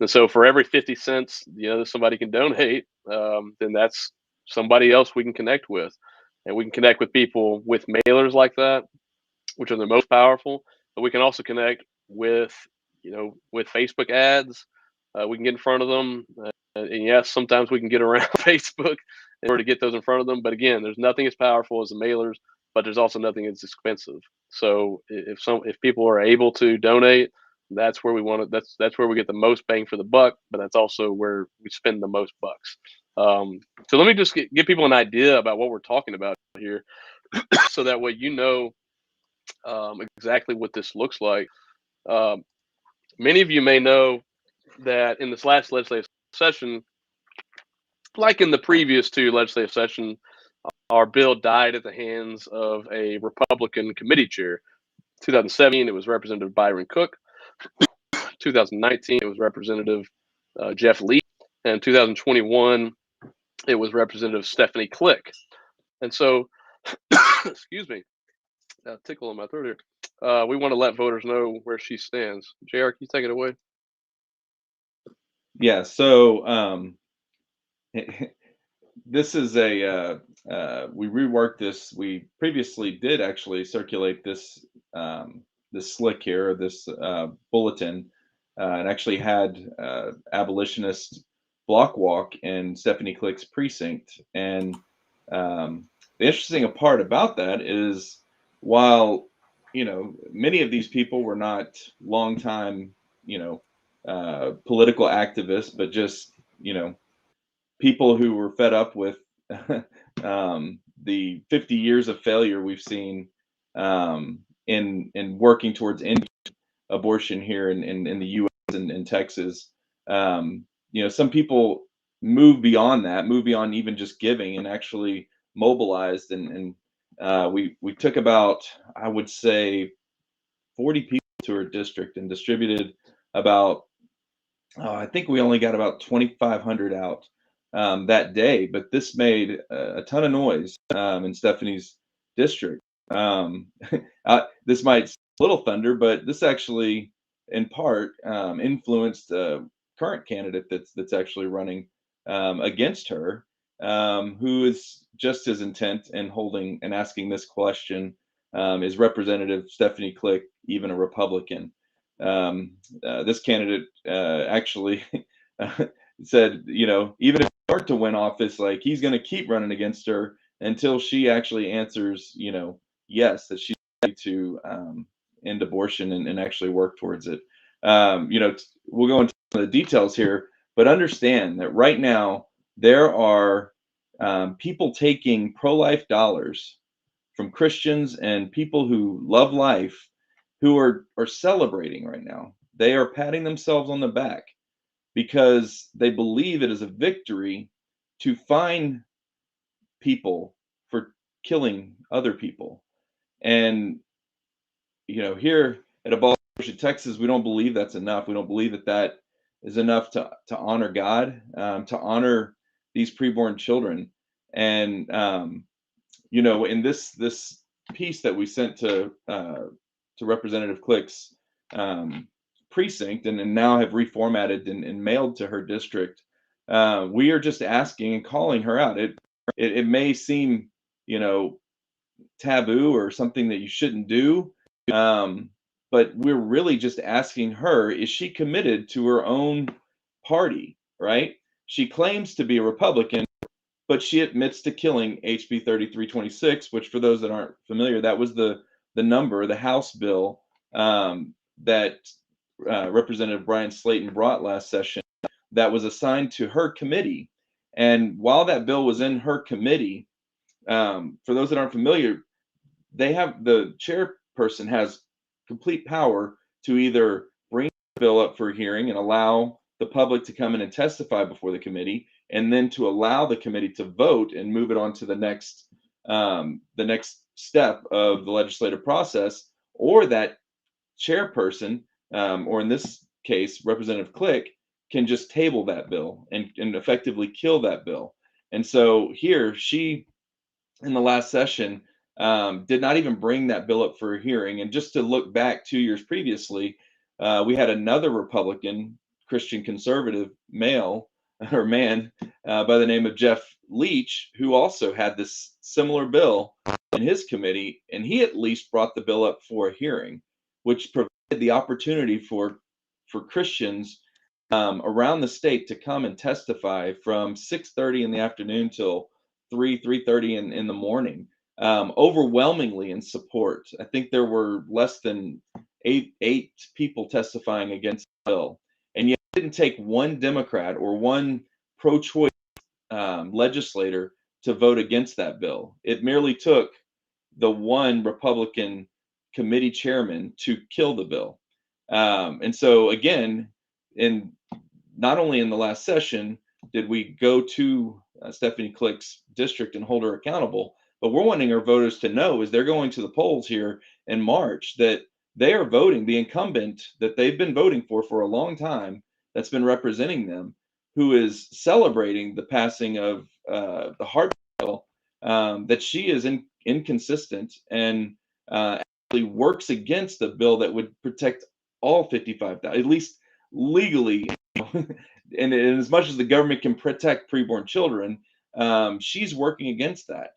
[SPEAKER 4] And so for every 50 cents, that somebody can donate, then that's somebody else we can connect with. And we can connect with people with mailers like that, which are the most powerful. But we can also connect with, with Facebook ads. We can get in front of them. And yes, sometimes we can get around Facebook in order to get those in front of them. But again, there's nothing as powerful as the mailers, but there's also nothing as expensive. So if people are able to donate, that's where we want to. That's where we get the most bang for the buck. But that's also where we spend the most bucks. So let me just give people an idea about what we're talking about here, so that way exactly what this looks like. Many of you may know that in this last legislative session, like in the previous two legislative sessions, our bill died at the hands of a Republican committee chair. 2017, it was Representative Byron Cook. 2019, it was Representative Jeff Lee. And 2021, it was Representative Stephanie Click. And so, excuse me, tickle in my throat here. We want to let voters know where she stands. JR, can you take it away?
[SPEAKER 2] Yeah. So this is we reworked this. We previously did actually circulate this this slick here, this bulletin, and actually had abolitionist block walk in Stephanie Click's precinct. And the interesting part about that is, while many of these people were not longtime political activists, but just people who were fed up with the 50 years of failure we've seen in working towards ending abortion here in the U.S. and in Texas. Some people move beyond that, move beyond even just giving, and actually mobilized. And we took about, I would say, 40 people to our district and distributed about, I think we only got about 2,500 out that day, but this made a ton of noise in Stephanie's district. This might little thunder, but this actually, in part, influenced a current candidate that's actually running against her, who is just as intent in holding and asking this question. Is Representative Stephanie Click even a Republican? This candidate actually said, even if he were to win office, like, he's going to keep running against her until she actually answers, yes, that she's ready to end abortion and actually work towards it. We'll go into the details here, but understand that right now there are people taking pro-life dollars from Christians and people who love life, who are celebrating right now. They are patting themselves on the back because they believe it is a victory to fine people for killing other people. And here at Abolish, Texas, we don't believe that's enough. We don't believe that is enough to honor God, to honor these preborn children. And in this piece that we sent to Representative Click's precinct, and now have reformatted and mailed to her district, we are just asking and calling her out. It may seem taboo or something that you shouldn't do. But we're really just asking her, is she committed to her own party, right? She claims to be a Republican, but she admits to killing HB 3326, which for those that aren't familiar, that was the number, the House bill that Representative Brian Slayton brought last session that was assigned to her committee. And while that bill was in her committee, for those that aren't familiar, the chairperson has complete power to either bring the bill up for hearing and allow the public to come in and testify before the committee, and then to allow the committee to vote and move it on to the next step of the legislative process, or that chairperson, or in this case, Representative Click, can just table that bill and effectively kill that bill. And so here, she, in the last session, did not even bring that bill up for a hearing. And just to look back 2 years previously, we had another Republican, Christian conservative male or man by the name of Jeff Leach, who also had this similar bill in his committee, and he at least brought the bill up for a hearing, which provided the opportunity for Christians around the state to come and testify from 6:30 in the afternoon till 3:30 in the morning, overwhelmingly in support. I think there were less than eight people testifying against the bill, and yet it didn't take one Democrat or one pro-choice legislator to vote against that bill. It merely took the one Republican committee chairman to kill the bill. And so again, not only in the last session did we go to Stephanie Click's district and hold her accountable, but we're wanting our voters to know, as they're going to the polls here in March, that they are voting the incumbent that they've been voting for a long time, that's been representing them, who is celebrating the passing of the Hart bill, that she is inconsistent and actually works against a bill that would protect all 55,000, at least legally. And as much as the government can protect preborn children, she's working against that.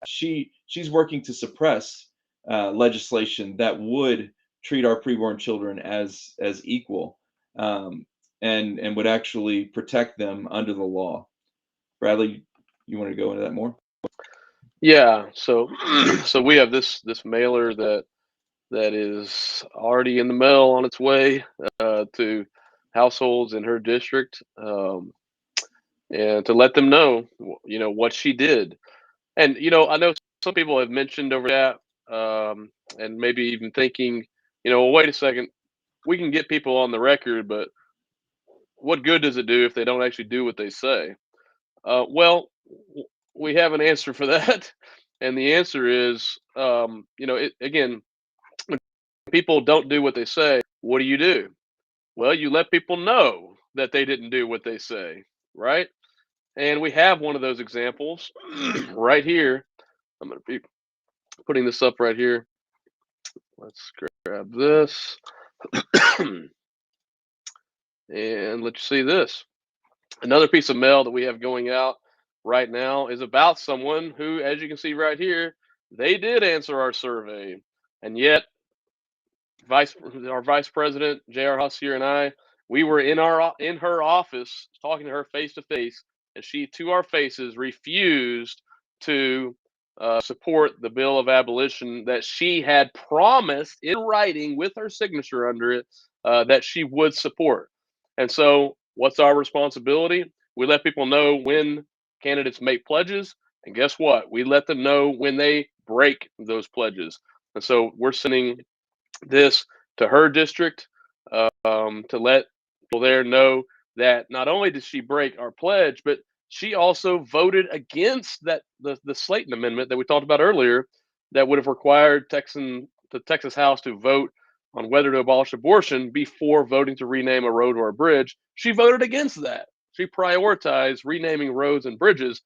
[SPEAKER 2] She's working to suppress legislation that would treat our preborn children as equal, and would actually protect them under the law. Bradley, you want to go into that more?
[SPEAKER 4] Yeah. So we have this mailer that is already in the mail on its way to households in her district, and to let them know, what she did. And I know some people have mentioned over that, and maybe even thinking, well, wait a second, we can get people on the record, but what good does it do if they don't actually do what they say? Well, we have an answer for that, and the answer is, again, when people don't do what they say, what do? Well, you let people know that they didn't do what they say, right? And we have one of those examples right here. I'm going to be putting this up right here. Let's grab this and let you see this. Another piece of mail that we have going out right now is about someone who, as you can see right here, they did answer our survey, and yet our vice president J.R. Hussier and I, we were in her office talking to her face to face, and she, to our faces, refused to support the bill of abolition that she had promised in writing with her signature under it that she would support. And so, what's our responsibility? We let people know when candidates make pledges, and guess what? We let them know when they break those pledges. And so, we're sending this to her district to let people there know that not only did she break our pledge, but she also voted against the Slayton amendment that we talked about earlier, that would have required the Texas House to vote on whether to abolish abortion before voting to rename a road or a bridge. She voted against that. She prioritized renaming roads and bridges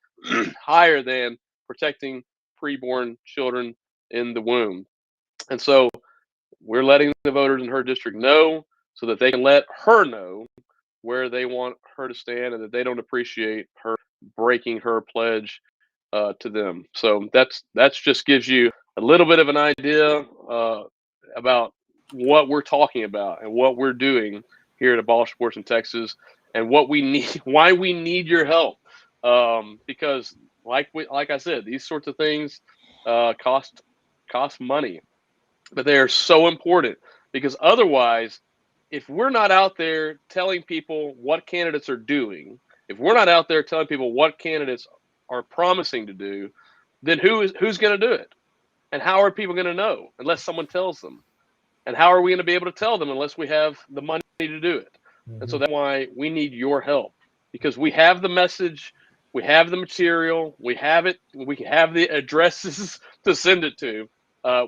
[SPEAKER 4] higher than protecting preborn children in the womb. And so we're letting the voters in her district know so that they can let her know where they want her to stand, and that they don't appreciate her breaking her pledge to them. So that's just gives you a little bit of an idea about what we're talking about and what we're doing here at Abolish Abortion Texas, and what we need, why we need your help. Because like I said, these sorts of things cost money, but they are so important, because otherwise, if we're not out there telling people what candidates are doing, if we're not out there telling people what candidates are promising to do, then who's going to do it? And how are people going to know unless someone tells them? And how are we going to be able to tell them unless we have the money to do it? And so that's why we need your help, because we have the message, we have the material, we have it, we have the addresses to send it to.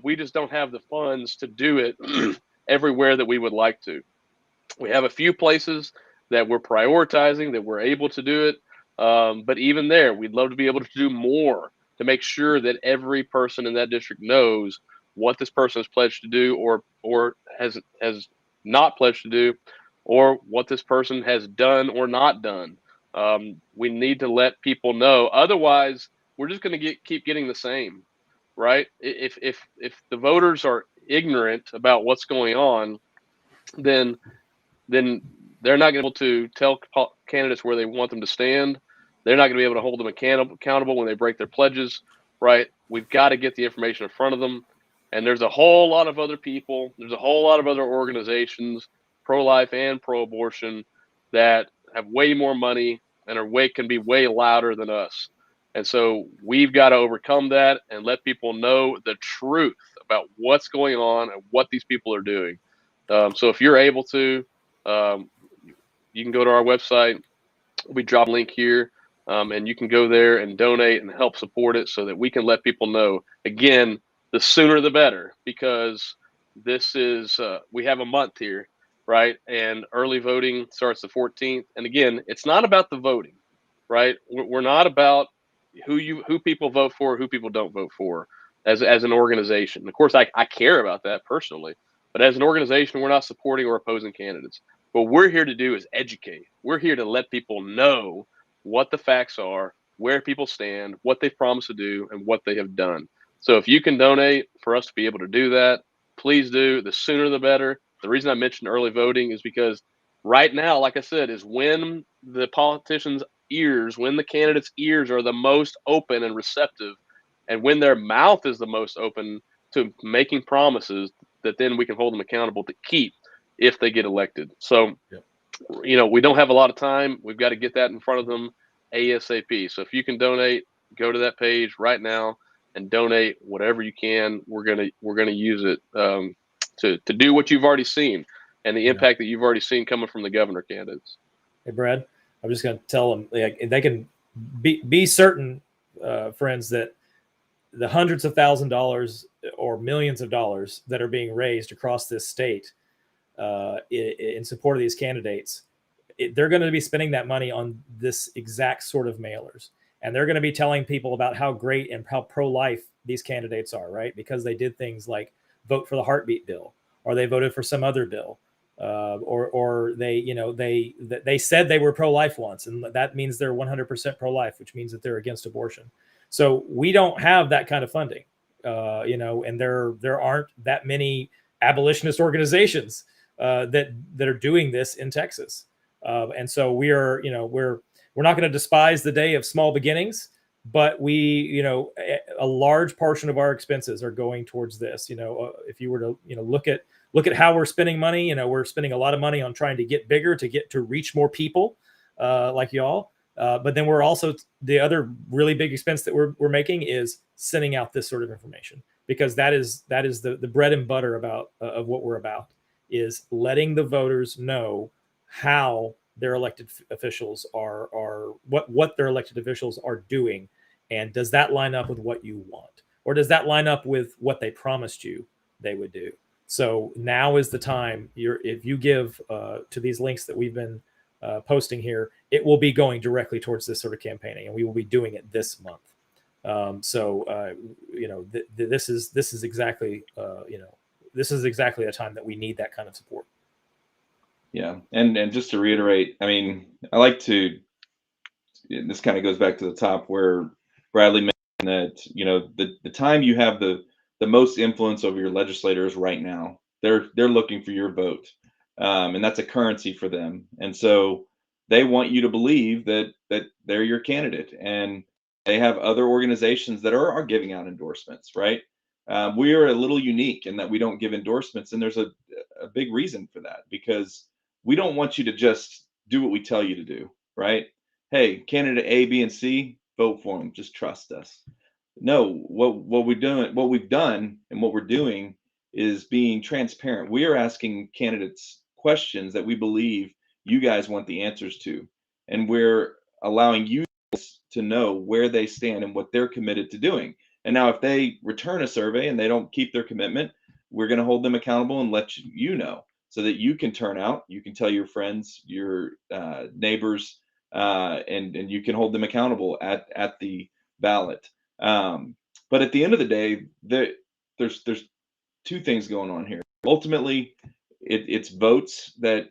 [SPEAKER 4] We just don't have the funds to do it everywhere that we would like to. We have a few places that we're prioritizing, that we're able to do it. But even there, we'd love to be able to do more to make sure that every person in that district knows what this person has pledged to do, or has not pledged to do, or what this person has done or not done. We need to let people know. Otherwise, we're just going to keep getting the same, right? If the voters are ignorant about what's going on, then they're not going to be able to tell candidates where they want them to stand. They're not going to be able to hold them accountable when they break their pledges, right? We've got to get the information in front of them. And there's a whole lot of other people, there's a whole lot of other organizations, pro-life and pro-abortion, that have way more money and can be way louder than us. And so we've got to overcome that and let people know the truth about what's going on and what these people are doing. So if you're able to, you can go to our website. We drop a link here, and you can go there and donate and help support it, so that we can let people know. Again, the sooner the better, because this is we have a month here, right? And early voting starts the 14th. And again, it's not about the voting, right? We're not about who people vote for, who people don't vote for as an organization. Of course, I care about that personally, but as an organization, we're not supporting or opposing candidates. What we're here to do is educate. We're here to let people know what the facts are, where people stand, what they've promised to do, and what they have done. So if you can donate for us to be able to do that, please do. The sooner the better. The reason I mentioned early voting is because right now, like I said, is when the politicians' ears, when the candidates' ears are the most open and receptive, and when their mouth is the most open to making promises that then we can hold them accountable to keep if they get elected. So, we don't have a lot of time. We've got to get that in front of them ASAP. So if you can donate, go to that page right now and donate whatever you can. We're gonna use it to do what you've already seen, and the impact that you've already seen coming from the governor candidates.
[SPEAKER 3] Hey, Brad, I'm just going to tell them, they can be certain, friends, that the hundreds of $1,000s or millions of dollars that are being raised across this state in support of these candidates, they're going to be spending that money on this exact sort of mailers. And they're going to be telling people about how great and how pro-life these candidates are, right? Because they did things like vote for the heartbeat bill, or they voted for some other bill, or they said they were pro-life once, and that means they're 100% pro-life, which means that they're against abortion. So we don't have that kind of funding, and there aren't that many abolitionist organizations that are doing this in Texas, and so we're not going to despise the day of small beginnings, but a large portion of our expenses are going towards this. If you were to look at how we're spending money, we're spending a lot of money on trying to get bigger, to reach more people like y'all. But then we're also, the other really big expense that we're making is sending out this sort of information, because that is the bread and butter of what we're about, is letting the voters know how their elected officials are what their elected officials are doing, and does that line up with what you want, or does that line up with what they promised you they would do? So now is the time. If you give to these links that we've been posting here, it will be going directly towards this sort of campaigning, and we will be doing it this month. This is exactly a time that we need that kind of support.
[SPEAKER 2] Yeah, and just to reiterate, I mean, I like to. This kind of goes back to the top where Bradley mentioned that the time you have the the most influence over your legislators right now. They're looking for your vote, and that's a currency for them. And so they want you to believe that they're your candidate, and they have other organizations that are giving out endorsements, right? We are a little unique in that we don't give endorsements, and there's a big reason for that, because we don't want you to just do what we tell you to do, right? Hey, candidate A, B, and C, vote for them. Just trust us. No, what we've done, and what we're doing is being transparent. We are asking candidates questions that we believe you guys want the answers to, and we're allowing you to know where they stand and what they're committed to doing. And now, if they return a survey and they don't keep their commitment, we're going to hold them accountable and let you know, so that you can turn out, you can tell your friends, your neighbors, and you can hold them accountable at the ballot. But at the end of the day, there's two things going on here. Ultimately, it's votes that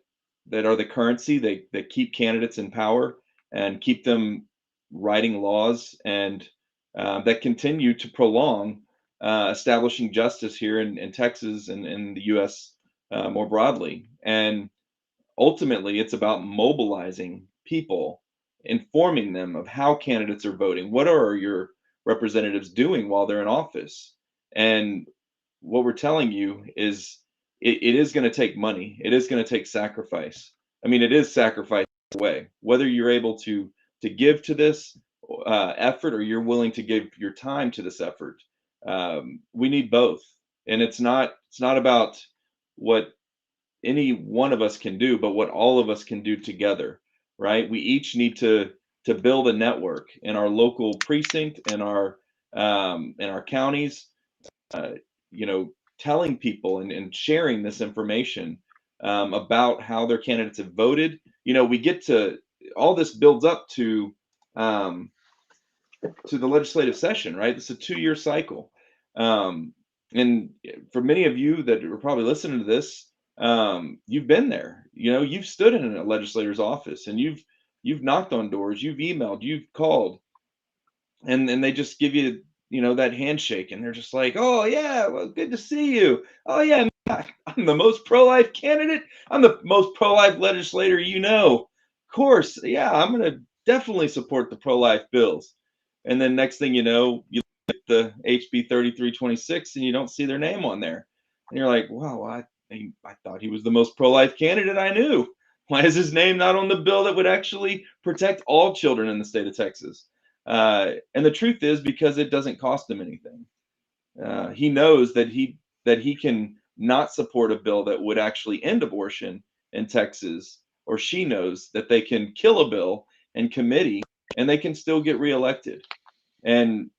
[SPEAKER 2] are the currency that keep candidates in power and keep them writing laws, and that continue to prolong establishing justice here in Texas and in the U.S. More broadly. And ultimately, it's about mobilizing people, informing them of how candidates are voting. What are your representatives doing while they're in office? And what we're telling you is it is going to take money. It is going to take sacrifice. I mean, it is sacrifice away. Whether you're able to give to this effort, or you're willing to give your time to this effort, we need both. And it's not about what any one of us can do, but what all of us can do together, right? We each need to build a network in our local precinct, in our counties, you know, telling people and sharing this information about how their candidates have voted. You know, we get to all this builds up to the legislative session, right? It's a 2-year cycle. And for many of you that are probably listening to this, you've been there. You know, you've stood in a legislator's office, and you've knocked on doors, you've emailed, you've called, and they just give you, you know, that handshake, and they're just like, oh yeah, well, good to see you. Oh yeah, I'm the most pro-life candidate. I'm the most pro-life legislator, you know. Of course, yeah, I'm gonna definitely support the pro-life bills. And then next thing you know, you look at the HB 3326 and you don't see their name on there, and you're like, wow, I thought he was the most pro-life candidate I knew. Why is his name not on the bill that would actually protect all children in the state of Texas? And the truth is, because it doesn't cost him anything. He knows that he can not support a bill that would actually end abortion in Texas, or she knows that they can kill a bill in committee and they can still get reelected. And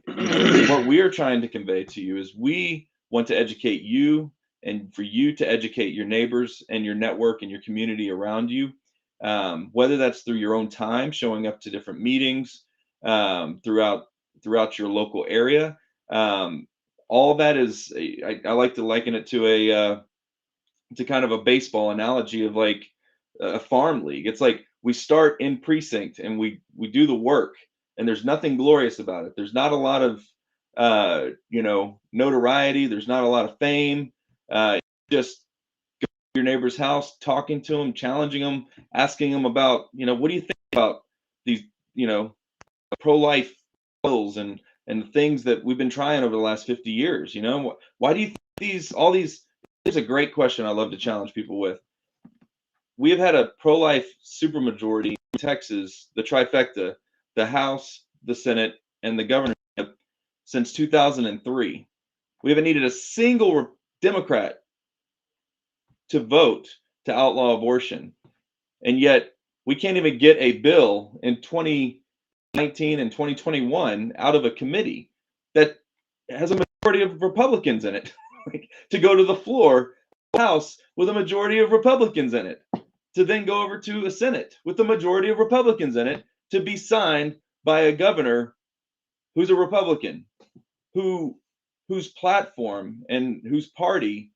[SPEAKER 2] what we are trying to convey to you is we want to educate you, and for you to educate your neighbors and your network and your community around you, whether that's through your own time, showing up to different meetings throughout your local area. All that is, I like to liken it to kind of a baseball analogy of like a farm league. It's like we start in precinct and we do the work, and there's nothing glorious about it. There's not a lot of you know, notoriety. There's not a lot of fame. Just go to your neighbor's house, talking to them, challenging them, asking them about, you know, what do you think about these, you know, pro-life bills and things that we've been trying over the last 50 years. You know, why do you think all these? Here's a great question I love to challenge people with. We have had a pro-life supermajority in Texas, the trifecta, the House, the Senate, and the governorship since 2003. We haven't needed a single Democrat to vote to outlaw abortion, and yet we can't even get a bill in 2019 and 2021 out of a committee that has a majority of Republicans in it to go to the floor, House with a majority of Republicans in it, to then go over to a Senate with a majority of Republicans in it, to be signed by a governor who's a Republican, whose platform and whose party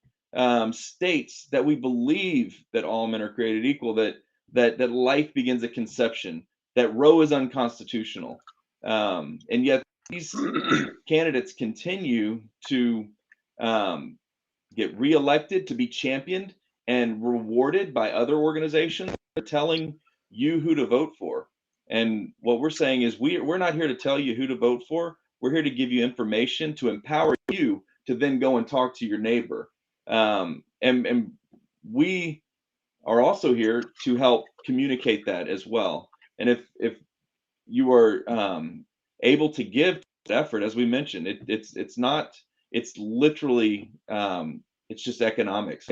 [SPEAKER 2] states that we believe that all men are created equal, that life begins at conception, that Roe is unconstitutional, and yet these candidates continue to get reelected, to be championed and rewarded by other organizations telling you who to vote for. And what we're saying is we're not here to tell you who to vote for. We're here to give you information to empower you to then go and talk to your neighbor. And we are also here to help communicate that as well. And if you are able to give effort, as we mentioned, it's literally it's just economics.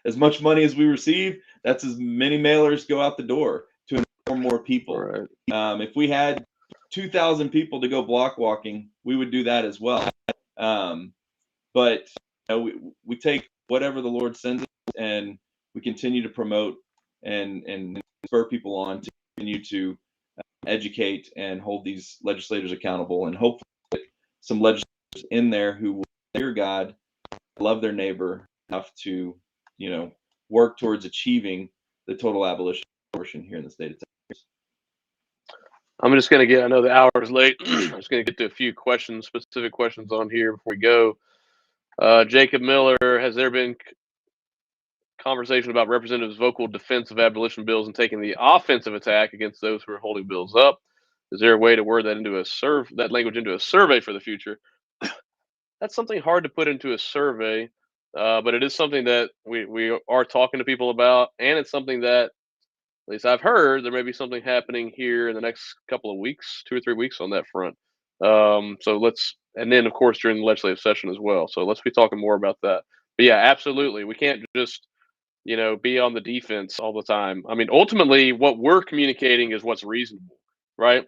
[SPEAKER 2] As much money as we receive, that's as many mailers go out the door to inform more people.
[SPEAKER 4] Right.
[SPEAKER 2] If we had 2,000 people to go block walking, we would do that as well. But we take whatever the Lord sends us, and we continue to promote and spur people on to continue to educate and hold these legislators accountable, and hopefully some legislators in there who will fear God, love their neighbor enough to, work towards achieving the total abolition of abortion here in the state of Texas.
[SPEAKER 4] I'm just going to I know the hour is late. I'm just going to get to a few specific questions on here before we go. Jacob Miller, has there been conversation about representatives' vocal defense of abolition bills and taking the offensive attack against those who are holding bills up? Is there a way to word that into that language into a survey for the future? That's something hard to put into a survey, but it is something that we are talking to people about, and it's something that, at least I've heard, there may be something happening here in the next couple of weeks, 2 or 3 weeks on that front. And then of course during the legislative session as well. So let's be talking more about that. But yeah, absolutely, we can't just be on the defense all the time. I mean, ultimately, what we're communicating is what's reasonable, right?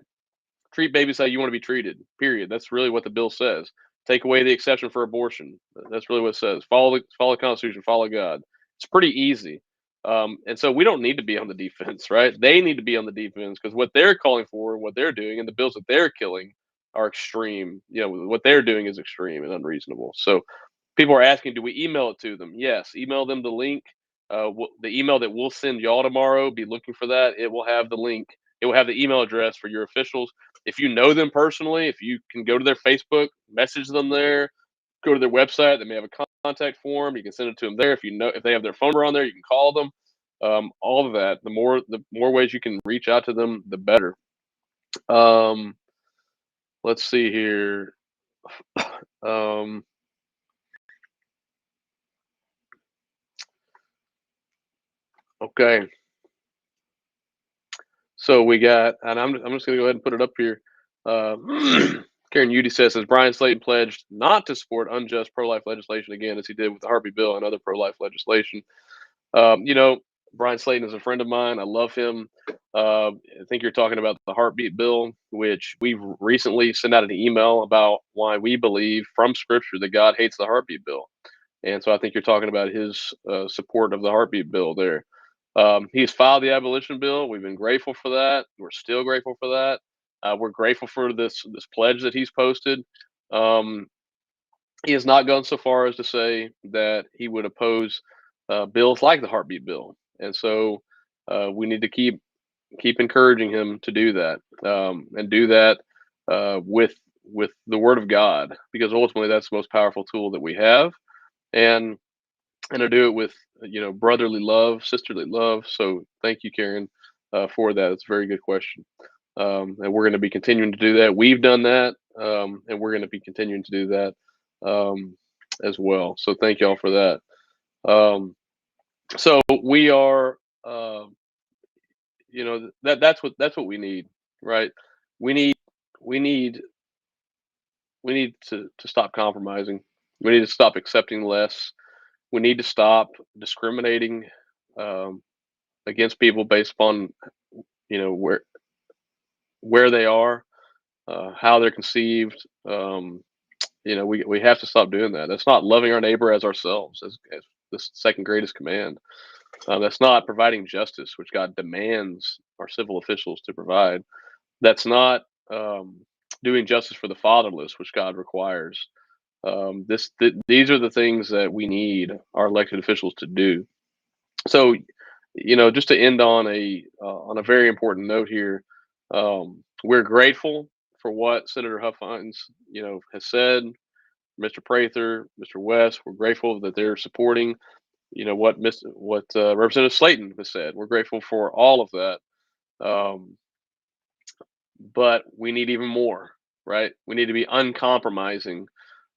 [SPEAKER 4] Treat babies how you want to be treated. Period. That's really what the bill says. Take away the exception for abortion. That's really what it says. Follow the Constitution. Follow God. It's pretty easy. And so we don't need to be on the defense, right? They need to be on the defense because what they're calling for, what they're doing, and the bills that they're killing are extreme. What they're doing is extreme and unreasonable. So people are asking, do we email it to them? Yes. Email them the link. The email that we'll send y'all tomorrow, be looking for that. It will have the link. It will have the email address for your officials. If you know them personally, if you can go to their Facebook, message them there, go to their website. They may have a contact form. You can send it to them there. If they have their phone number on there, you can call them. All of that. The more ways you can reach out to them, the better. Let's see here. Okay. So we got, and I'm just going to go ahead and put it up here. Karen Udy says Brian Slayton pledged not to support unjust pro-life legislation again, as he did with the heartbeat bill and other pro-life legislation. Brian Slayton is a friend of mine. I love him. I think you're talking about the heartbeat bill, which we've recently sent out an email about why we believe from Scripture that God hates the heartbeat bill. And so I think you're talking about his support of the heartbeat bill there. He's filed the abolition bill. We've been grateful for that. We're still grateful for that. We're grateful for this pledge that he's posted. He has not gone so far as to say that he would oppose bills like the heartbeat bill, and so we need to keep encouraging him to do that, and do that with the Word of God, because ultimately that's the most powerful tool that we have, and to do it with brotherly love, sisterly love. So thank you, Karen, for that. It's a very good question, and we're going to be continuing to do that. We've done that, and we're going to be continuing to do that as well. So thank y'all for that. So we are, that's what we need, right? We need to stop compromising. We need to stop accepting less. We need to stop discriminating against people based upon where they are, how they're conceived. We have to stop doing that. That's not loving our neighbor as ourselves, as the second greatest command. That's not providing justice, which God demands our civil officials to provide. That's not doing justice for the fatherless, which God requires. These are the things that we need our elected officials to do. So, just to end on a very important note here, we're grateful for what Senator Huffines, has said. Mr. Prather, Mr. West, we're grateful that they're supporting, what Representative Slayton has said. We're grateful for all of that. But we need even more, right? We need to be uncompromising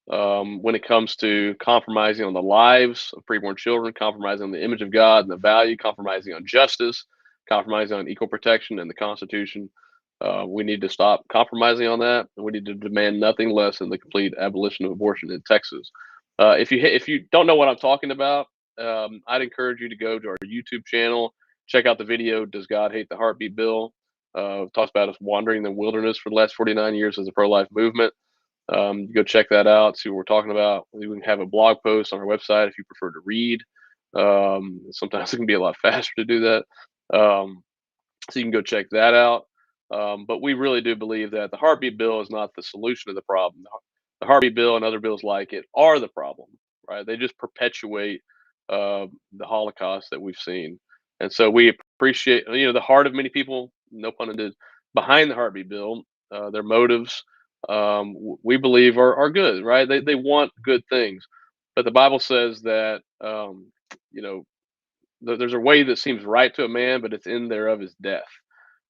[SPEAKER 4] when it comes to compromising on the lives of preborn children, compromising on the image of God and the value, compromising on justice, compromising on equal protection and the Constitution. We need to stop compromising on that, and we need to demand nothing less than the complete abolition of abortion in Texas. If you don't know what I'm talking about, I'd encourage you to go to our YouTube channel, check out the video, "Does God Hate the Heartbeat Bill?" Talks about us wandering the wilderness for the last 49 years as a pro-life movement. Go check that out, see what we're talking about. We can have a blog post on our website if you prefer to read. Sometimes it can be a lot faster to do that. So you can go check that out. But we really do believe that the heartbeat bill is not the solution to the problem. The heartbeat bill and other bills like it are the problem, right? They just perpetuate the Holocaust that we've seen. And so we appreciate, the heart of many people, no pun intended, behind the heartbeat bill, their motives, we believe are good, right? They want good things. But the Bible says that, there's a way that seems right to a man, but it's in thereof his death,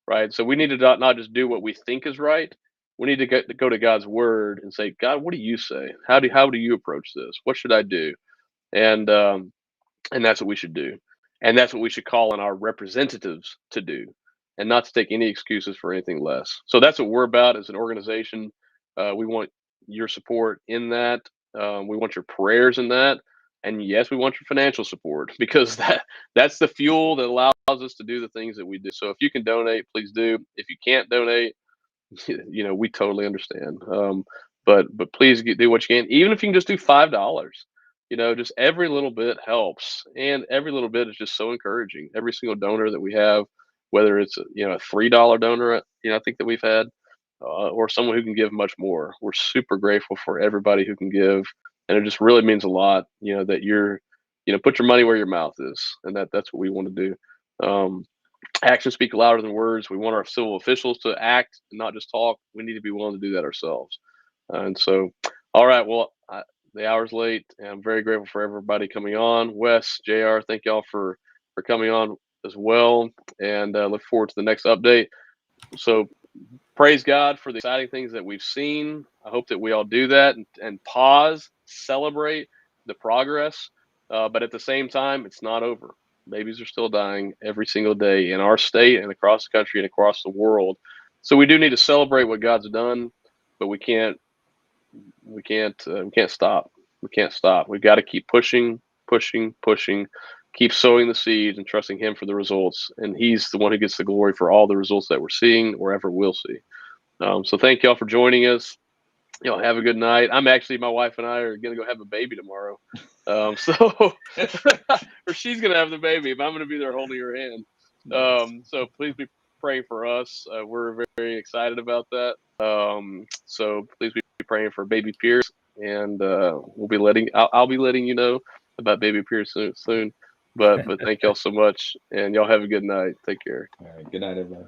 [SPEAKER 4] right? So we need to not just do what we think is right. We need to go to God's word and say, God, what do you say? How do you approach this? What should I do? And that's what we should do. And that's what we should call on our representatives to do, and not to take any excuses for anything less. So that's what we're about as an organization. We want your support in that. We want your prayers in that. And yes, we want your financial support, because that's the fuel that allows us to do the things that we do. So if you can donate, please do. If you can't donate, we totally understand. But please do what you can, even if you can just do $5. Just every little bit helps, and every little bit is just so encouraging. Every single donor that we have, whether it's a $3 donor, I think that we've had, or someone who can give much more, we're super grateful for everybody who can give, and it just really means a lot. That you're, put your money where your mouth is, and that's what we want to do. Actions speak louder than words. We want our civil officials to act and not just talk. We need to be willing to do that ourselves. And so, all right, well, the hour's late, and I'm very grateful for everybody coming on. Wes, JR, thank y'all for coming on as well, and look forward to the next update. So praise God for the exciting things that we've seen. I hope that we all do that and pause, celebrate the progress, but at the same time, it's not over. Babies are still dying every single day in our state and across the country and across the world. So we do need to celebrate what God's done, but we can't stop. We can't stop. We've got to keep pushing, keep sowing the seeds and trusting Him for the results. And He's the one who gets the glory for all the results that we're seeing or ever will see. So thank y'all for joining us. Have a good night. My wife and I are going to go have a baby tomorrow. Or she's going to have the baby, but I'm going to be there holding her hand. So please be praying for us. We're very, very excited about that. So please be praying for baby Pierce, and I'll be letting you know about baby Pierce soon. But thank y'all so much, and y'all have a good night. Take care.
[SPEAKER 2] All right. Good night, everybody.